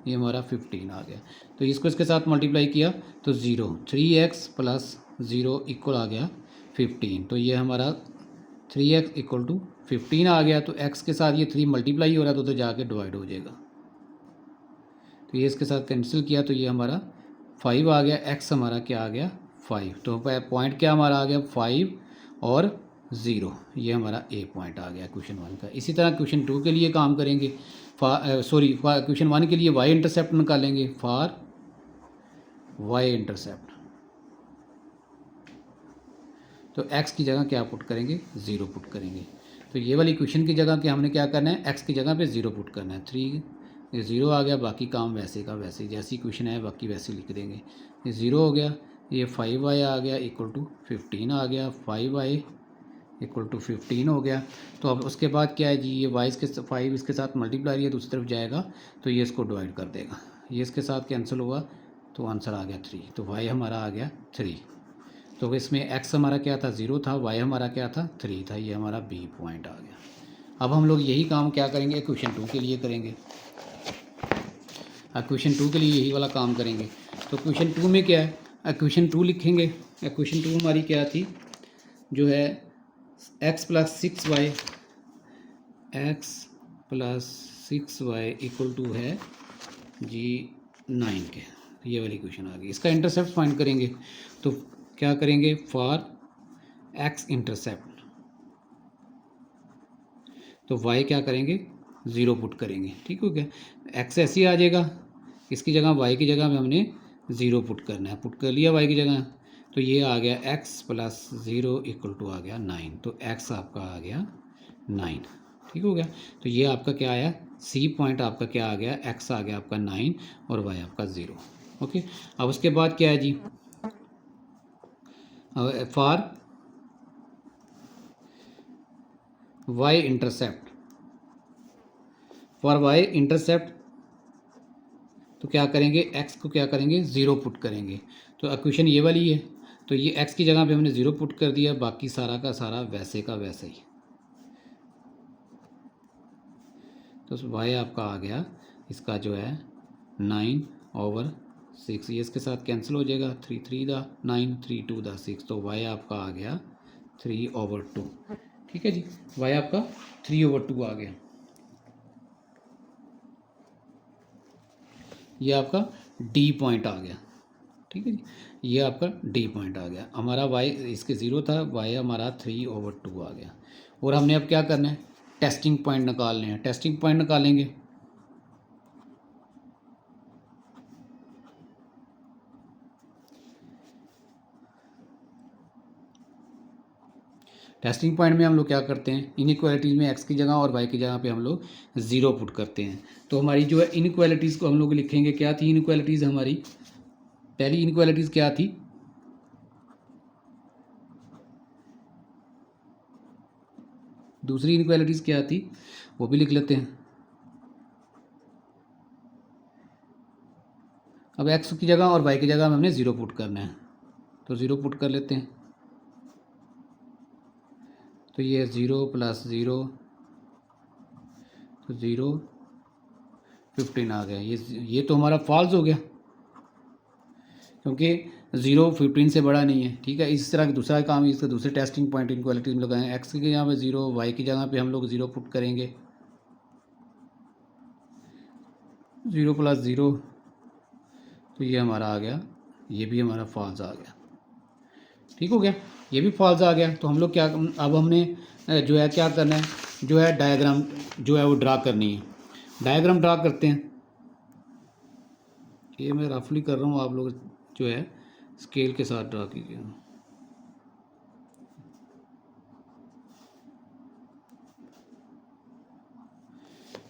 ये हमारा 15 आ गया। तो इसको इसके साथ मल्टीप्लाई किया तो 0, 3x प्लस 0 इक्वल आ गया 15। तो ये हमारा 3x इक्वल टू 15 आ गया। तो x के साथ ये 3 मल्टीप्लाई हो रहा है तो जाके डिवाइड हो जाएगा। तो ये इसके साथ कैंसिल किया तो ये हमारा 5 आ गया। x हमारा क्या आ गया 5। तो पॉइंट क्या हमारा आ गया 5 और 0। ये हमारा ए पॉइंट आ गया क्वेश्चन 1 का। इसी तरह क्वेश्चन 2 के लिए काम करेंगे। क्वेश्चन 1 के लिए y इंटरसेप्ट निकालेंगे। फॉर y इंटरसेप्ट तो x की जगह क्या पुट करेंगे, 0 पुट करेंगे। तो ये वाली क्वेश्चन की जगह क्या हमने क्या करना है, x की जगह पे 0 पुट करना है। 3 ये 0 आ गया। बाकी काम वैसे का वैसे, जैसी क्वेश्चन है बाकी वैसे लिख देंगे। ये 0 हो गया। ये 5y आ गया इक्वल टू 15 आ गया। 5y इक्वल टू 15 हो गया। तो अब उसके बाद क्या है जी, ये y इसके 5 इसके साथ मल्टीप्लाई है दूसरी तरफ जाएगा तो ये इसको डिवाइड कर देगा। ये इसके साथ कैंसिल हुआ तो आंसर आ गया 3। तो y हमारा आ गया 3। तो इसमें x हमारा क्या था 0 था, y हमारा क्या था 3 था। ये हमारा b पॉइंट आ गया। अब हम लोग यही काम क्या करेंगे, क्वेश्चन 2 के लिए करेंगे। क्वेश्चन 2 के लिए यही वाला काम करेंगे। तो क्वेश्चन 2 में क्या है, क्वेश्चन 2 लिखेंगे। क्वेश्चन 2 हमारी क्या थी, जो है x plus 6y equal to है जी 9 के। ये वाली क्वेश्चन आ गई। इसका इंटरसेप्ट फाइंड करेंगे। तो क्या करेंगे, फॉर x इंटरसेप्ट तो y क्या करेंगे 0 पुट करेंगे। ठीक हो गया। x ऐसे ही आ जाएगा, इसकी जगह y की जगह में हमने 0 पुट करना है। पुट कर लिया y की जगह। तो ये आ गया x प्लस 0 इक्वल टू आ गया 9। तो x आपका आ गया 9। ठीक हो गया। तो ये आपका क्या आया, सी पॉइंट आपका क्या आ गया, x आ गया आपका 9 और y आपका 0। ओके। अब उसके बाद क्या है जी, फॉर y इंटरसेप्ट तो क्या करेंगे, x को क्या करेंगे 0 पुट करेंगे। तो इक्वेशन ये वाली है। तो ये x की जगह पे हमने 0 पुट कर दिया, बाकी सारा का सारा वैसे का वैसे ही। तो y आपका आ गया इसका जो है 9/6। ये इसके साथ कैंसिल हो जाएगा। 3 3 दा 9, 3 2 दा 6। तो y आपका आ गया 3/2। ठीक है जी। y आपका 3/2 आ गया। ये आपका डी पॉइंट आ गया। ठीक है जी, ये आपका डी पॉइंट आ गया। हमारा वाई इसके 0 था, वाई हमारा 3/2 आ गया। और हमने अब क्या करना है, टेस्टिंग पॉइंट निकालने हैं। टेस्टिंग पॉइंट निकालेंगे, टेस्टिंग पॉइंट में हम लोग क्या करते हैं, इनइक्वालिटीज़ में एक्स की जगह और वाई की जगह पे हम लोग 0 पुट करते हैं। तो हमारी जो है इनइक्वालिटीज़ को हम लोग लिखेंगे, क्या थी इनइक्वालिटीज़ हमारी, पहली इनइक्वालिटीज़ क्या थी, दूसरी इनइक्वालिटीज़ क्या थी वो भी लिख लेते हैं। अब एक्स की जगह और वाई की जगह में हमने 0 पुट करना है, तो 0 पुट कर लेते हैं। तो ये 0 + 0 तो 0 15 आ गया। ये तो हमारा फॉल्स हो गया, क्योंकि 0 15 से बड़ा नहीं है। ठीक है, इस तरह दूसरा काम, इसका दूसरे टेस्टिंग पॉइंट इनक्वालिटी में लगाएं। एक्स की जगह पे 0, वाई की जगह पे हम लोग 0 पुट करेंगे। 0 + 0 तो ये हमारा आ गया, ये भी हमारा फॉल्स आ गया। ठीक हो गया, ये भी फॉल्स आ गया। तो हम लोग क्या, अब हमने जो है क्या करना है, जो है डायग्राम जो है वो ड्रा करनी है। डायग्राम ड्रा करते हैं, ये मैं रफली कर रहा हूँ, आप लोग जो है स्केल के साथ ड्रा कीजिए।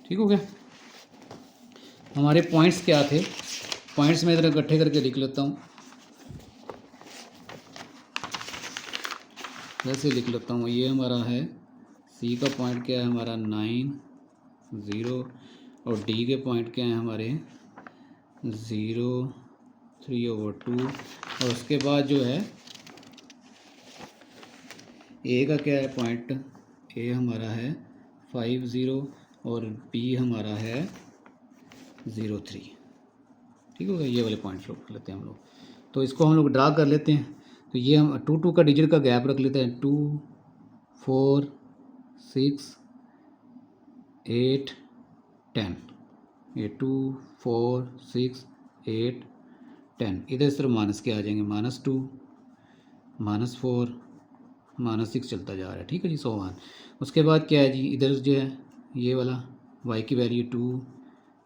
ठीक हो गया, हमारे पॉइंट्स क्या थे, पॉइंट्स मैं इधर इकट्ठे करके लिख लेता हूँ, वैसे लिख लेता हूँ। ये हमारा है सी का पॉइंट क्या है हमारा 9, 0, और डी के पॉइंट क्या है हमारे 0, 3/2, और उसके बाद जो है ए का क्या है पॉइंट, ए हमारा है 5, 0, और बी हमारा है 0, 3। ठीक हो गया, ये वाले पॉइंट्स लोग कर लेते हैं हम लोग। तो इसको हम लोग ड्रा कर लेते हैं। तो ये हम 2 का डिजिट का गैप रख लेते हैं, 2, 4, 6, 8, 10। ये 2, 4, 6, 8, 10 इधर सिर्फ माइनस के आ जाएंगे, -2, -4, -6 चलता जा रहा है। ठीक है जी, 100 उसके बाद क्या है जी, इधर जो है ये वाला y की वैल्यू 2,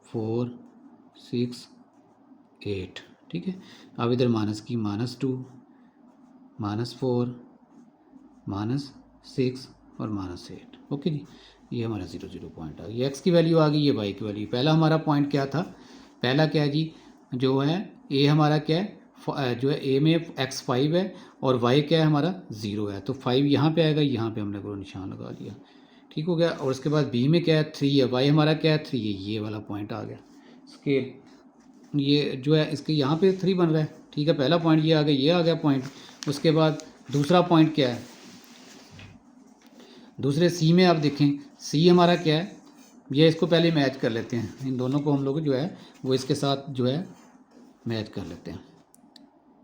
4, 6, 8। ठीक है, अब इधर माइनस की -2, -4, -6 और -8। ओके जी, ये हमारा 0, 0 पॉइंट आ गया। ये एक्स की वैल्यू आ गई, ये वाई की वैल्यू। पहला हमारा पॉइंट क्या था, पहला क्या है जी, जो है ए हमारा क्या है, जो है ए में x5 है और y क्या है हमारा 0 है, तो 5 यहाँ पे आएगा, यहाँ पे हमने को निशान लगा लिया। ठीक हो गया, और उसके बाद बी में क्या है 3 है, y हमारा क्या है 3 है, ये वाला पॉइंट आ गया। स्केल ये जो है इसके यहाँ पे 3 बन रहा है। ठीक है, पहला पॉइंट ये आ गया, ये आ गया पॉइंट। उसके बाद दूसरा पॉइंट क्या है, दूसरे सी में आप देखें, सी हमारा क्या है, ये इसको पहले मैच कर लेते हैं, इन दोनों को हम लोग जो है वो इसके साथ जो है मैच कर लेते हैं।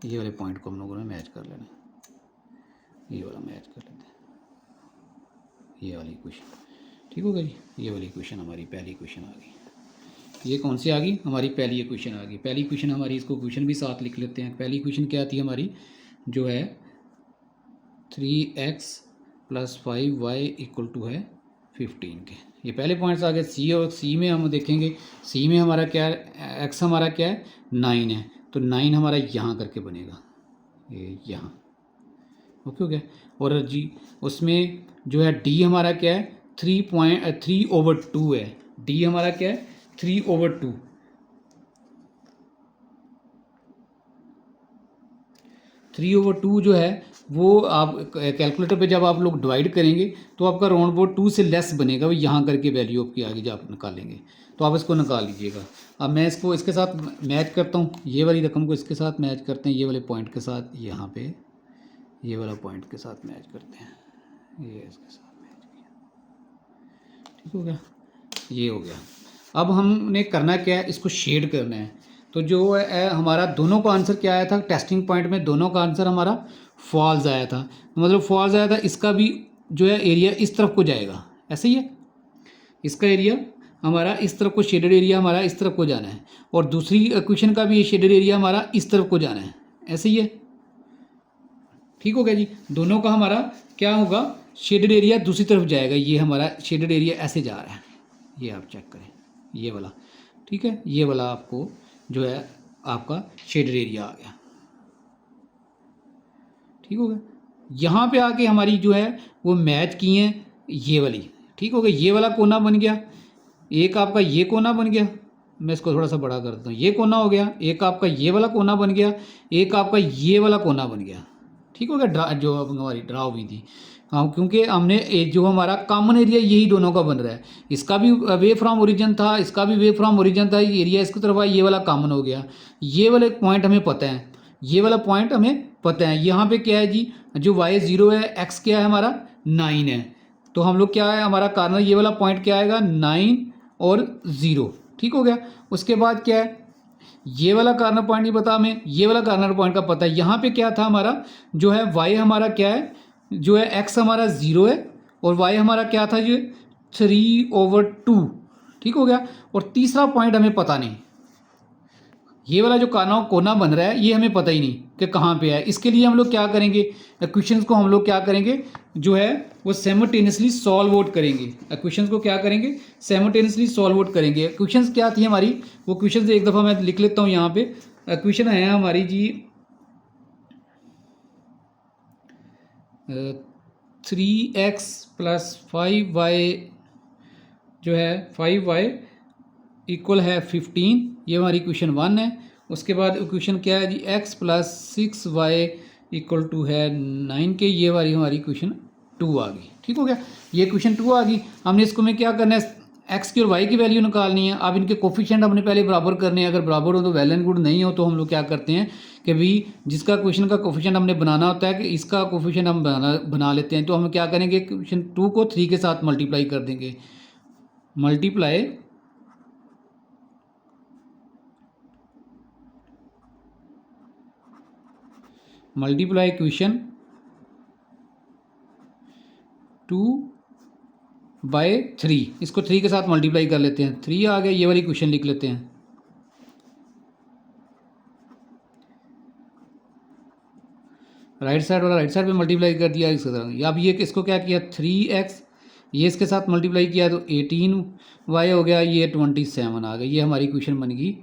ये वाले पॉइंट को हम लोगों ने मैच कर लेना, ये वाला मैच कर लेते हैं, ये वाली इक्वेशन। ठीक हो गया जी, ये वाली इक्वेशन हमारी पहली इक्वेशन आ गई। ये कौन सी आ गई, हमारी पहली इक्वेशन आ गई। पहली इक्वेशन हमारी, इसको इक्वेशन भी साथ लिख लेते हैं। पहली इक्वेशन क्या थी हमारी, जो है 3x + 5y = है 15 के। ये पहले पॉइंट्स आ गए। सी और सी में हम देखेंगे, सी में हमारा क्या है, एक्स हमारा क्या है 9 है, तो 9 हमारा यहाँ करके बनेगा, ये यहाँ। ओके हो गया, और जी उसमें जो है डी हमारा क्या है 3/2 है, डी हमारा क्या है 3/2। 3/2 जो है वो आप कैलकुलेटर पे जब आप लोग डिवाइड करेंगे तो आपका राउंड अबाउट 2 से लेस बनेगा, वो यहाँ करके वैल्यू आपकी आगे जब आप निकालेंगे, तो आप इसको निकाल लीजिएगा। अब मैं इसको इसके साथ मैच करता हूँ, ये वाली रकम को इसके साथ मैच करते हैं, ये वाले पॉइंट के साथ, यहाँ पे ये वाला पॉइंट के साथ मैच करते हैं, ये इसके साथ मैच किया। ठीक हो गया, ये हो गया। अब हमने करना क्या है, इसको शेड करना है। तो जो है हमारा दोनों का आंसर क्या आया था, टेस्टिंग पॉइंट में दोनों का आंसर हमारा फॉल्स आया था, मतलब फॉल्स आया था। इसका भी जो है एरिया इस तरफ को जाएगा, ऐसे ही है, इसका एरिया हमारा इस तरफ को शेडेड एरिया हमारा इस तरफ को जाना है, और दूसरी इक्वेशन का भी ये शेडेड एरिया हमारा इस तरफ को जाना है, ऐसे ही है। ठीक हो गया जी। दोनों का हमारा क्या होगा, शेडेड एरिया दूसरी तरफ जाएगा। ये हमारा शेडेड एरिया ऐसे जा रहा है, ये आप चेक करें, ये वाला। ठीक है, ये वाला आपको जो है आपका शेडेड एरिया आ गया। ठीक हो गया। यहाँ पे आके हमारी जो है वो मैच की हैं ये वाली। ठीक हो गया, ये वाला कोना बन गया, एक आपका ये कोना बन गया, मैं इसको थोड़ा सा बड़ा कर देता हूँ, ये कोना हो गया, एक आपका ये वाला कोना बन गया, एक आपका ये वाला कोना बन गया। ठीक हो गया, जो हमारी ड्रा हुई थी। हाँ, क्योंकि हमने जो हमारा कॉमन एरिया यही दोनों का बन रहा है, इसका भी वे फ्रॉम ओरिजिन था, इसका भी वे फ्रॉम ओरिजिन था, ये एरिया इसकी तरफ आया, ये वाला कॉमन हो गया। ये वाले पॉइंट हमें पता है, ये वाला पॉइंट हमें पता है। यहाँ पे क्या है जी, जो y 0 है, x क्या है हमारा 9 है, तो हम लोग क्या है हमारा कार्नर, ये वाला पॉइंट क्या आएगा 9 और 0। ठीक हो गया। उसके बाद क्या है, ये वाला कार्नर पॉइंट नहीं पता हमें, ये वाला कार्नर पॉइंट का पता है। यहाँ पे क्या था हमारा जो है y हमारा क्या है, जो है x हमारा 0 है, और y हमारा क्या था जो 3/2। ठीक हो गया। और तीसरा पॉइंट हमें पता नहीं, ये वाला जो कोना बन रहा है ये हमें पता ही नहीं कि कहाँ पे है। इसके लिए हम लोग क्या करेंगे, इक्वेशंस को हम लोग क्या करेंगे जो है वो साइमल्टेनियसली सॉल्व आउट करेंगे। इक्वेशंस को क्या करेंगे, साइमल्टेनियसली सॉल्व आउट करेंगे। इक्वेशंस क्या थी हमारी, वो इक्वेशंस एक दफ़ा मैं लिख लेता हूँ यहाँ पे। इक्वेशन है हमारी जी 3x + 5y जो है 5y इक्वल है 15, ये हमारी इक्वेशन 1 है। उसके बाद इक्वेशन क्या है जी, x + 6y = है 9 के, ये वाली हमारी इक्वेशन 2 आ गई। ठीक हो गया, ये इक्वेशन 2 आ गई। हमने इसको में क्या करना है, x की और y की वैल्यू निकालनी है। अब इनके कोफिशिएंट हमने पहले बराबर करने हैं, अगर बराबर हो तो वेल एंड गुड, नहीं हो तो हम लोग क्या करते हैं कि भाई जिसका क्वेश्चन का कोफिशिएंट हमने बनाना होता है कि इसका कोफिशिएंट हम बना लेते हैं, तो हम क्या करेंगे, क्वेश्चन 2 को 3 के साथ मल्टीप्लाई कर देंगे। मल्टीप्लाई क्वेश्चन 2/3, इसको 3 के साथ मल्टीप्लाई कर लेते हैं, 3 आ गया, ये वाली क्वेश्चन लिख लेते हैं। राइट साइड वाला राइट साइड पे मल्टीप्लाई कर दिया इसके तरह। अब ये इसको क्या किया, 3x ये इसके साथ मल्टीप्लाई किया तो 18y हो गया, ये 27 आ गया। ये हमारी क्वेश्चन बन गई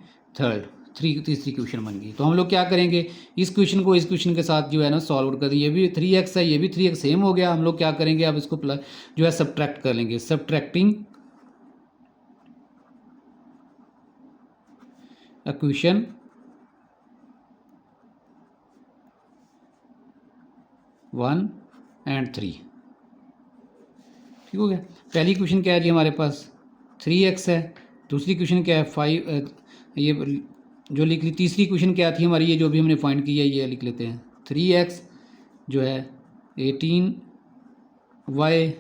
तीसरी क्वेश्चन बन गई। तो हम लोग क्या करेंगे, इस क्वेश्चन को इस क्वेश्चन के साथ जो है ना सॉल्व आउट कर दें। ये भी 3x है, ये भी 3x सेम हो गया। हम लोग क्या करेंगे, अब इसको प्लस जो है सब्ट्रैक्ट कर लेंगे। सब्ट्रैक्टिंग इक्वेशन 1 और 3। ठीक हो गया। पहली क्वेश्चन क्या है जी हमारे पास 3x है, दूसरी क्वेश्चन क्या है 5, ये जो लिख ली। तीसरी क्वेश्चन क्या थी हमारी, ये जो भी हमने फाइंड किया है ये लिख लेते हैं। 3x जो है 18y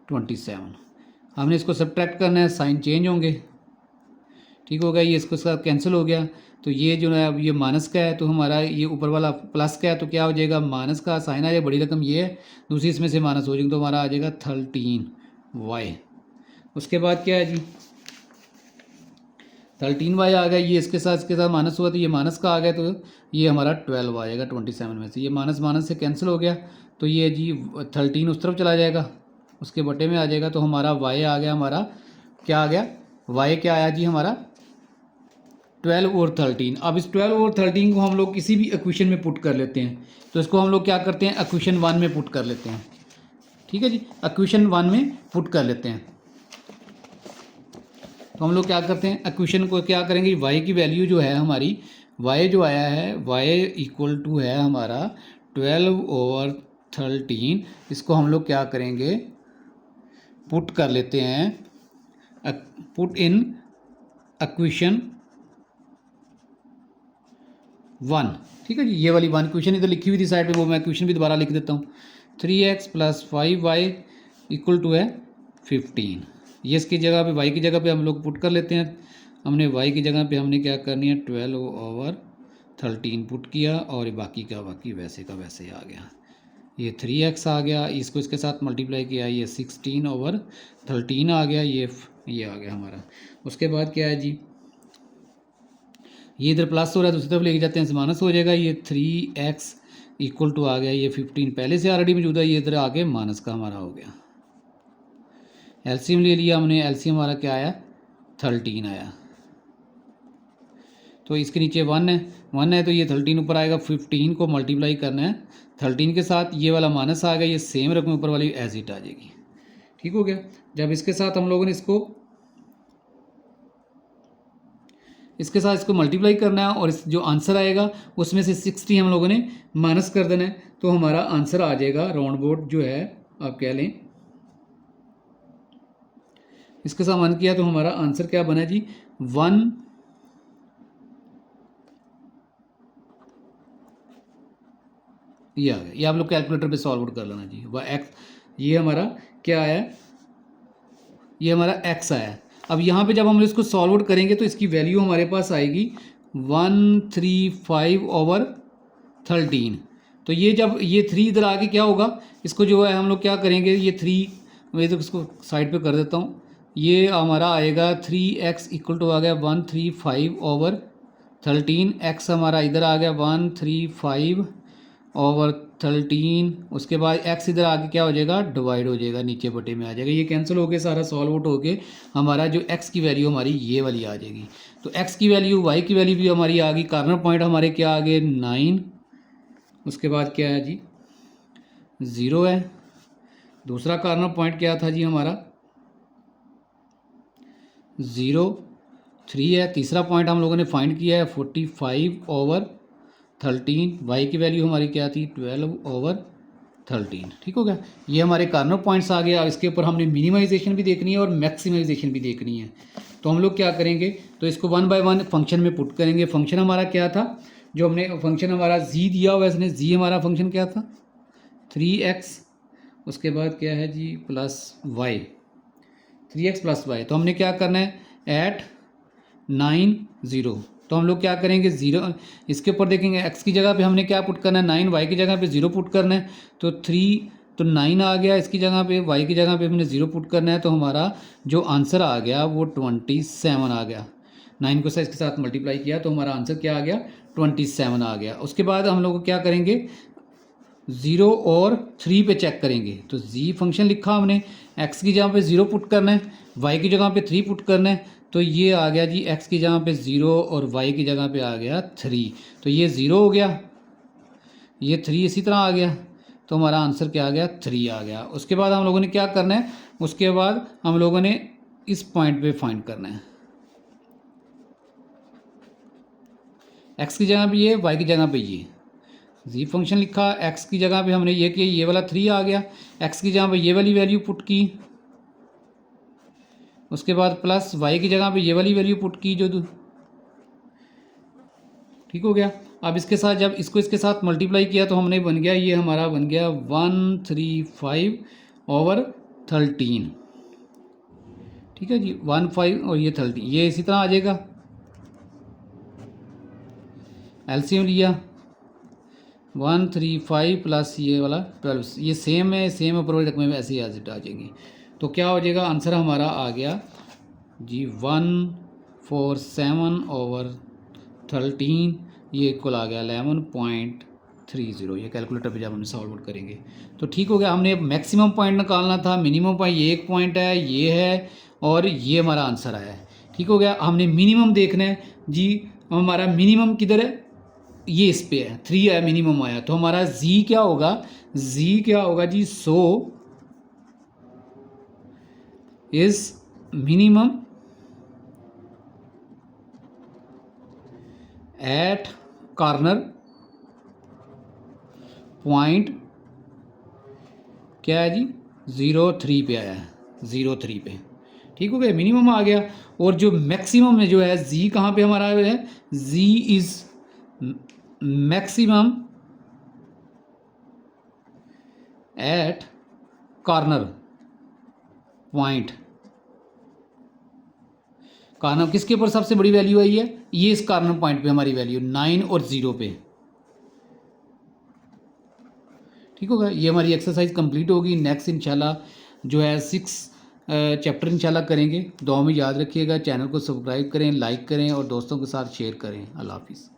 27। हमने इसको सब्ट्रैक्ट करना है, साइन चेंज होंगे। ठीक हो गया, ये इसको साथ कैंसिल हो गया, तो ये जो है अब ये माइनस का है, तो हमारा ये ऊपर वाला प्लस का है, तो क्या हो जाएगा, माइनस का साइन आ जाएगा, बड़ी रकम ये है, दूसरी इसमें से माइनस हो जाएगी, तो हमारा आ जाएगा 13y। उसके बाद क्या है जी 13y आ गया, ये इसके साथ माइनस हुआ, तो ये माइनस का आ गया, तो ये हमारा 12 आ जाएगा 27 में से। ये माइनस माइनस से कैंसिल हो गया, तो ये जी 13 उस तरफ चला जाएगा, उसके बटे में आ जाएगा, तो हमारा y आ गया, हमारा क्या आ गया, y क्या आया जी हमारा 12 और 13। अब इस 12 और 13 को हम लोग किसी भी इक्वेशन में पुट कर लेते हैं, तो इसको हम लोग क्या करते हैं, इक्वेशन 1 में पुट कर लेते हैं। ठीक है जी, इक्वेशन 1 में पुट कर लेते हैं। तो हम लोग क्या करते हैं, इक्वेशन को क्या करेंगे, y की वैल्यू जो है हमारी, y जो आया है y = है हमारा 12 और 13। इसको हम लोग क्या करेंगे, पुट कर लेते हैं, पुट इन इक्वेशन 1। ठीक है जी, ये वाली 1 क्वेश्चन इधर लिखी हुई थी साइड पे, वो मैं क्वेश्चन भी दोबारा लिख देता हूँ। 3x + 5y = है 15। ये इसकी जगह पे y की जगह पे हम लोग पुट कर लेते हैं। हमने y की जगह पे हमने क्या करनी है 12 और 13 पुट किया, और बाकी का बाकी वैसे का वैसे आ गया। ये 3x आ गया, इसको इसके साथ मल्टीप्लाई किया, ये 16 और 13 आ गया, ये ये आ गया हमारा। उसके बाद क्या है जी, ये इधर प्लस हो रहा है, दूसरी तरफ लेके जाते हैं माइनस हो जाएगा। ये 3x इक्वल टू आ गया, ये 15 पहले से ऑलरेडी मौजूद है, ये इधर आके माइनस का हमारा हो गया। एलसीएम ले लिया हमने, एलसीएम हमारा क्या आया, 13 आया। तो इसके नीचे 1 है तो ये 13 ऊपर आएगा, 15 को मल्टीप्लाई करना है 13 के साथ, ये वाला माइनस आ गया, ये सेम रकम ऊपर वाली एज इट आ जाएगी। ठीक हो गया। जब इसके साथ हम लोगों ने इसके साथ इसको मल्टीप्लाई करना है और इस जो आंसर आएगा उसमें से 60 हम लोगों ने माइनस कर देना है, तो हमारा आंसर आ जाएगा राउंड बोर्ड जो है आप कह लें, इसके साथ मान किया तो हमारा आंसर क्या बना जी, 1 ये आ गया। ये आप लोग कैलकुलेटर पे सॉल्व आउट कर लेना जी। वह एक्स, ये हमारा क्या आया, ये हमारा एक्स आया। अब यहाँ पे जब हम इसको सॉल्व आउट करेंगे तो इसकी वैल्यू हमारे पास आएगी 135/13। तो ये जब ये 3 इधर आके क्या होगा, इसको जो है हम लोग क्या करेंगे, ये 3 मैं तो इसको साइड पे कर देता हूँ, ये हमारा आएगा 3x इक्वल टू आ गया 135/13। एक्स हमारा इधर आ गया 135/13। उसके बाद x इधर आके क्या हो जाएगा, डिवाइड हो जाएगा, नीचे बटे में आ जाएगा, ये कैंसिल होके सारा सॉल्व आउट होके हमारा जो x की वैल्यू हमारी ये वाली आ जाएगी। तो x की वैल्यू, y की वैल्यू भी हमारी आ गई। कॉर्नर पॉइंट हमारे क्या आ गए, 9। उसके बाद क्या है जी, 0 है। दूसरा कॉर्नर पॉइंट क्या था जी हमारा, 0, 3 है। तीसरा पॉइंट हम लोगों ने फाइंड किया है 45/13। y की वैल्यू हमारी क्या थी, 12/13। ठीक हो गया। ये हमारे कॉर्नर पॉइंट्स आ गया। इसके ऊपर हमने मिनिमाइजेशन भी देखनी है और मैक्सिमाइजेशन भी देखनी है। तो हम लोग क्या करेंगे, तो इसको 1 बाय 1 फंक्शन में पुट करेंगे। फंक्शन हमारा क्या था, जो हमने फंक्शन हमारा z दिया हुआ है, इसने z हमारा फंक्शन क्या था, 3x। उसके बाद क्या है जी, plus y, 3x plus y। तो हमने क्या करना है, एट 9 0। तो हम लोग क्या करेंगे, 0 इसके ऊपर देखेंगे, x की जगह पे हमने क्या पुट करना है, 9, y की जगह पे 0 पुट करना है। तो 3 तो 9 आ गया, इसकी जगह पे y की जगह पे हमने 0 पुट करना है। तो हमारा जो आंसर आ गया वो 27 आ गया। 9 को इसके साथ मल्टीप्लाई किया तो हमारा आंसर क्या आ गया, 27 आ गया। उसके बाद हम लोग क्या करेंगे, 0 और 3 पे चेक करेंगे। तो z फंक्शन लिखा हमने, x की जगह पे 0 पुट करना है, y की जगह पे 3 पुट करना है। तो ये आ गया जी, x की जगह पे 0 और y की जगह पे आ गया 3। तो ये 0 हो गया, ये 3 इसी तरह आ गया। तो हमारा आंसर क्या आ गया, 3 आ गया। उसके बाद हम लोगों ने क्या करना है, उसके बाद हम लोगों ने इस पॉइंट पे फाइंड करना है, x की जगह पे ये, y की जगह पे ये। जी फंक्शन लिखा, x की जगह पे हमने ये किया, ये वाला 3 आ गया। x की जगह पे ये वाली वैल्यू पुट की, उसके बाद प्लस y की जगह पे ये वाली वैल्यू पुट की जो, ठीक हो गया। अब इसके साथ जब इसको इसके साथ मल्टीप्लाई किया तो हमने बन गया, ये हमारा बन गया 135/13। ठीक है जी, 15 और ये 13, ये इसी तरह आ जाएगा। एलसीएम लिया 135 प्लस ये वाला 12, ये सेम है, सेम ऊपर वाली रकमें में ऐसे ही एज इट आ जाएंगी। तो क्या हो जाएगा, आंसर हमारा आ गया जी 147/13। ये इक्वल आ गया 11.30। ये कैलकुलेटर पे जब हम सॉल्व आउट करेंगे तो ठीक हो गया। हमने मैक्सिमम पॉइंट निकालना था, मिनिमम पॉइंट ये एक पॉइंट है, ये है, और ये हमारा आंसर आया है। ठीक हो गया। हमने मिनिमम देखना है जी, हमारा मिनिमम किधर है, ये इस पे है, 3 है, मिनिमम आया। तो हमारा z क्या होगा, z क्या होगा जी, 100 is minimum at corner point क्या है जी, 0 3 पे आया है, 0 3 पे। ठीक हो गया, मिनिमम आ गया। और जो मैक्सिमम में जो है, z कहाँ पे हमारा है, z is maximum at corner point. Corner किसके ऊपर सबसे बड़ी वैल्यू आई है, ये इस कॉर्नर पॉइंट पे हमारी वैल्यू 9 और 0 पे। ठीक होगा, ये हमारी एक्सरसाइज कंप्लीट होगी। नेक्स्ट इंशाल्लाह जो है 6 चैप्टर इंशाल्लाह करेंगे। दुआ में याद रखिएगा, चैनल को सब्सक्राइब करें, लाइक करें और दोस्तों के साथ शेयर करें। अल्लाह हाफ़िज़।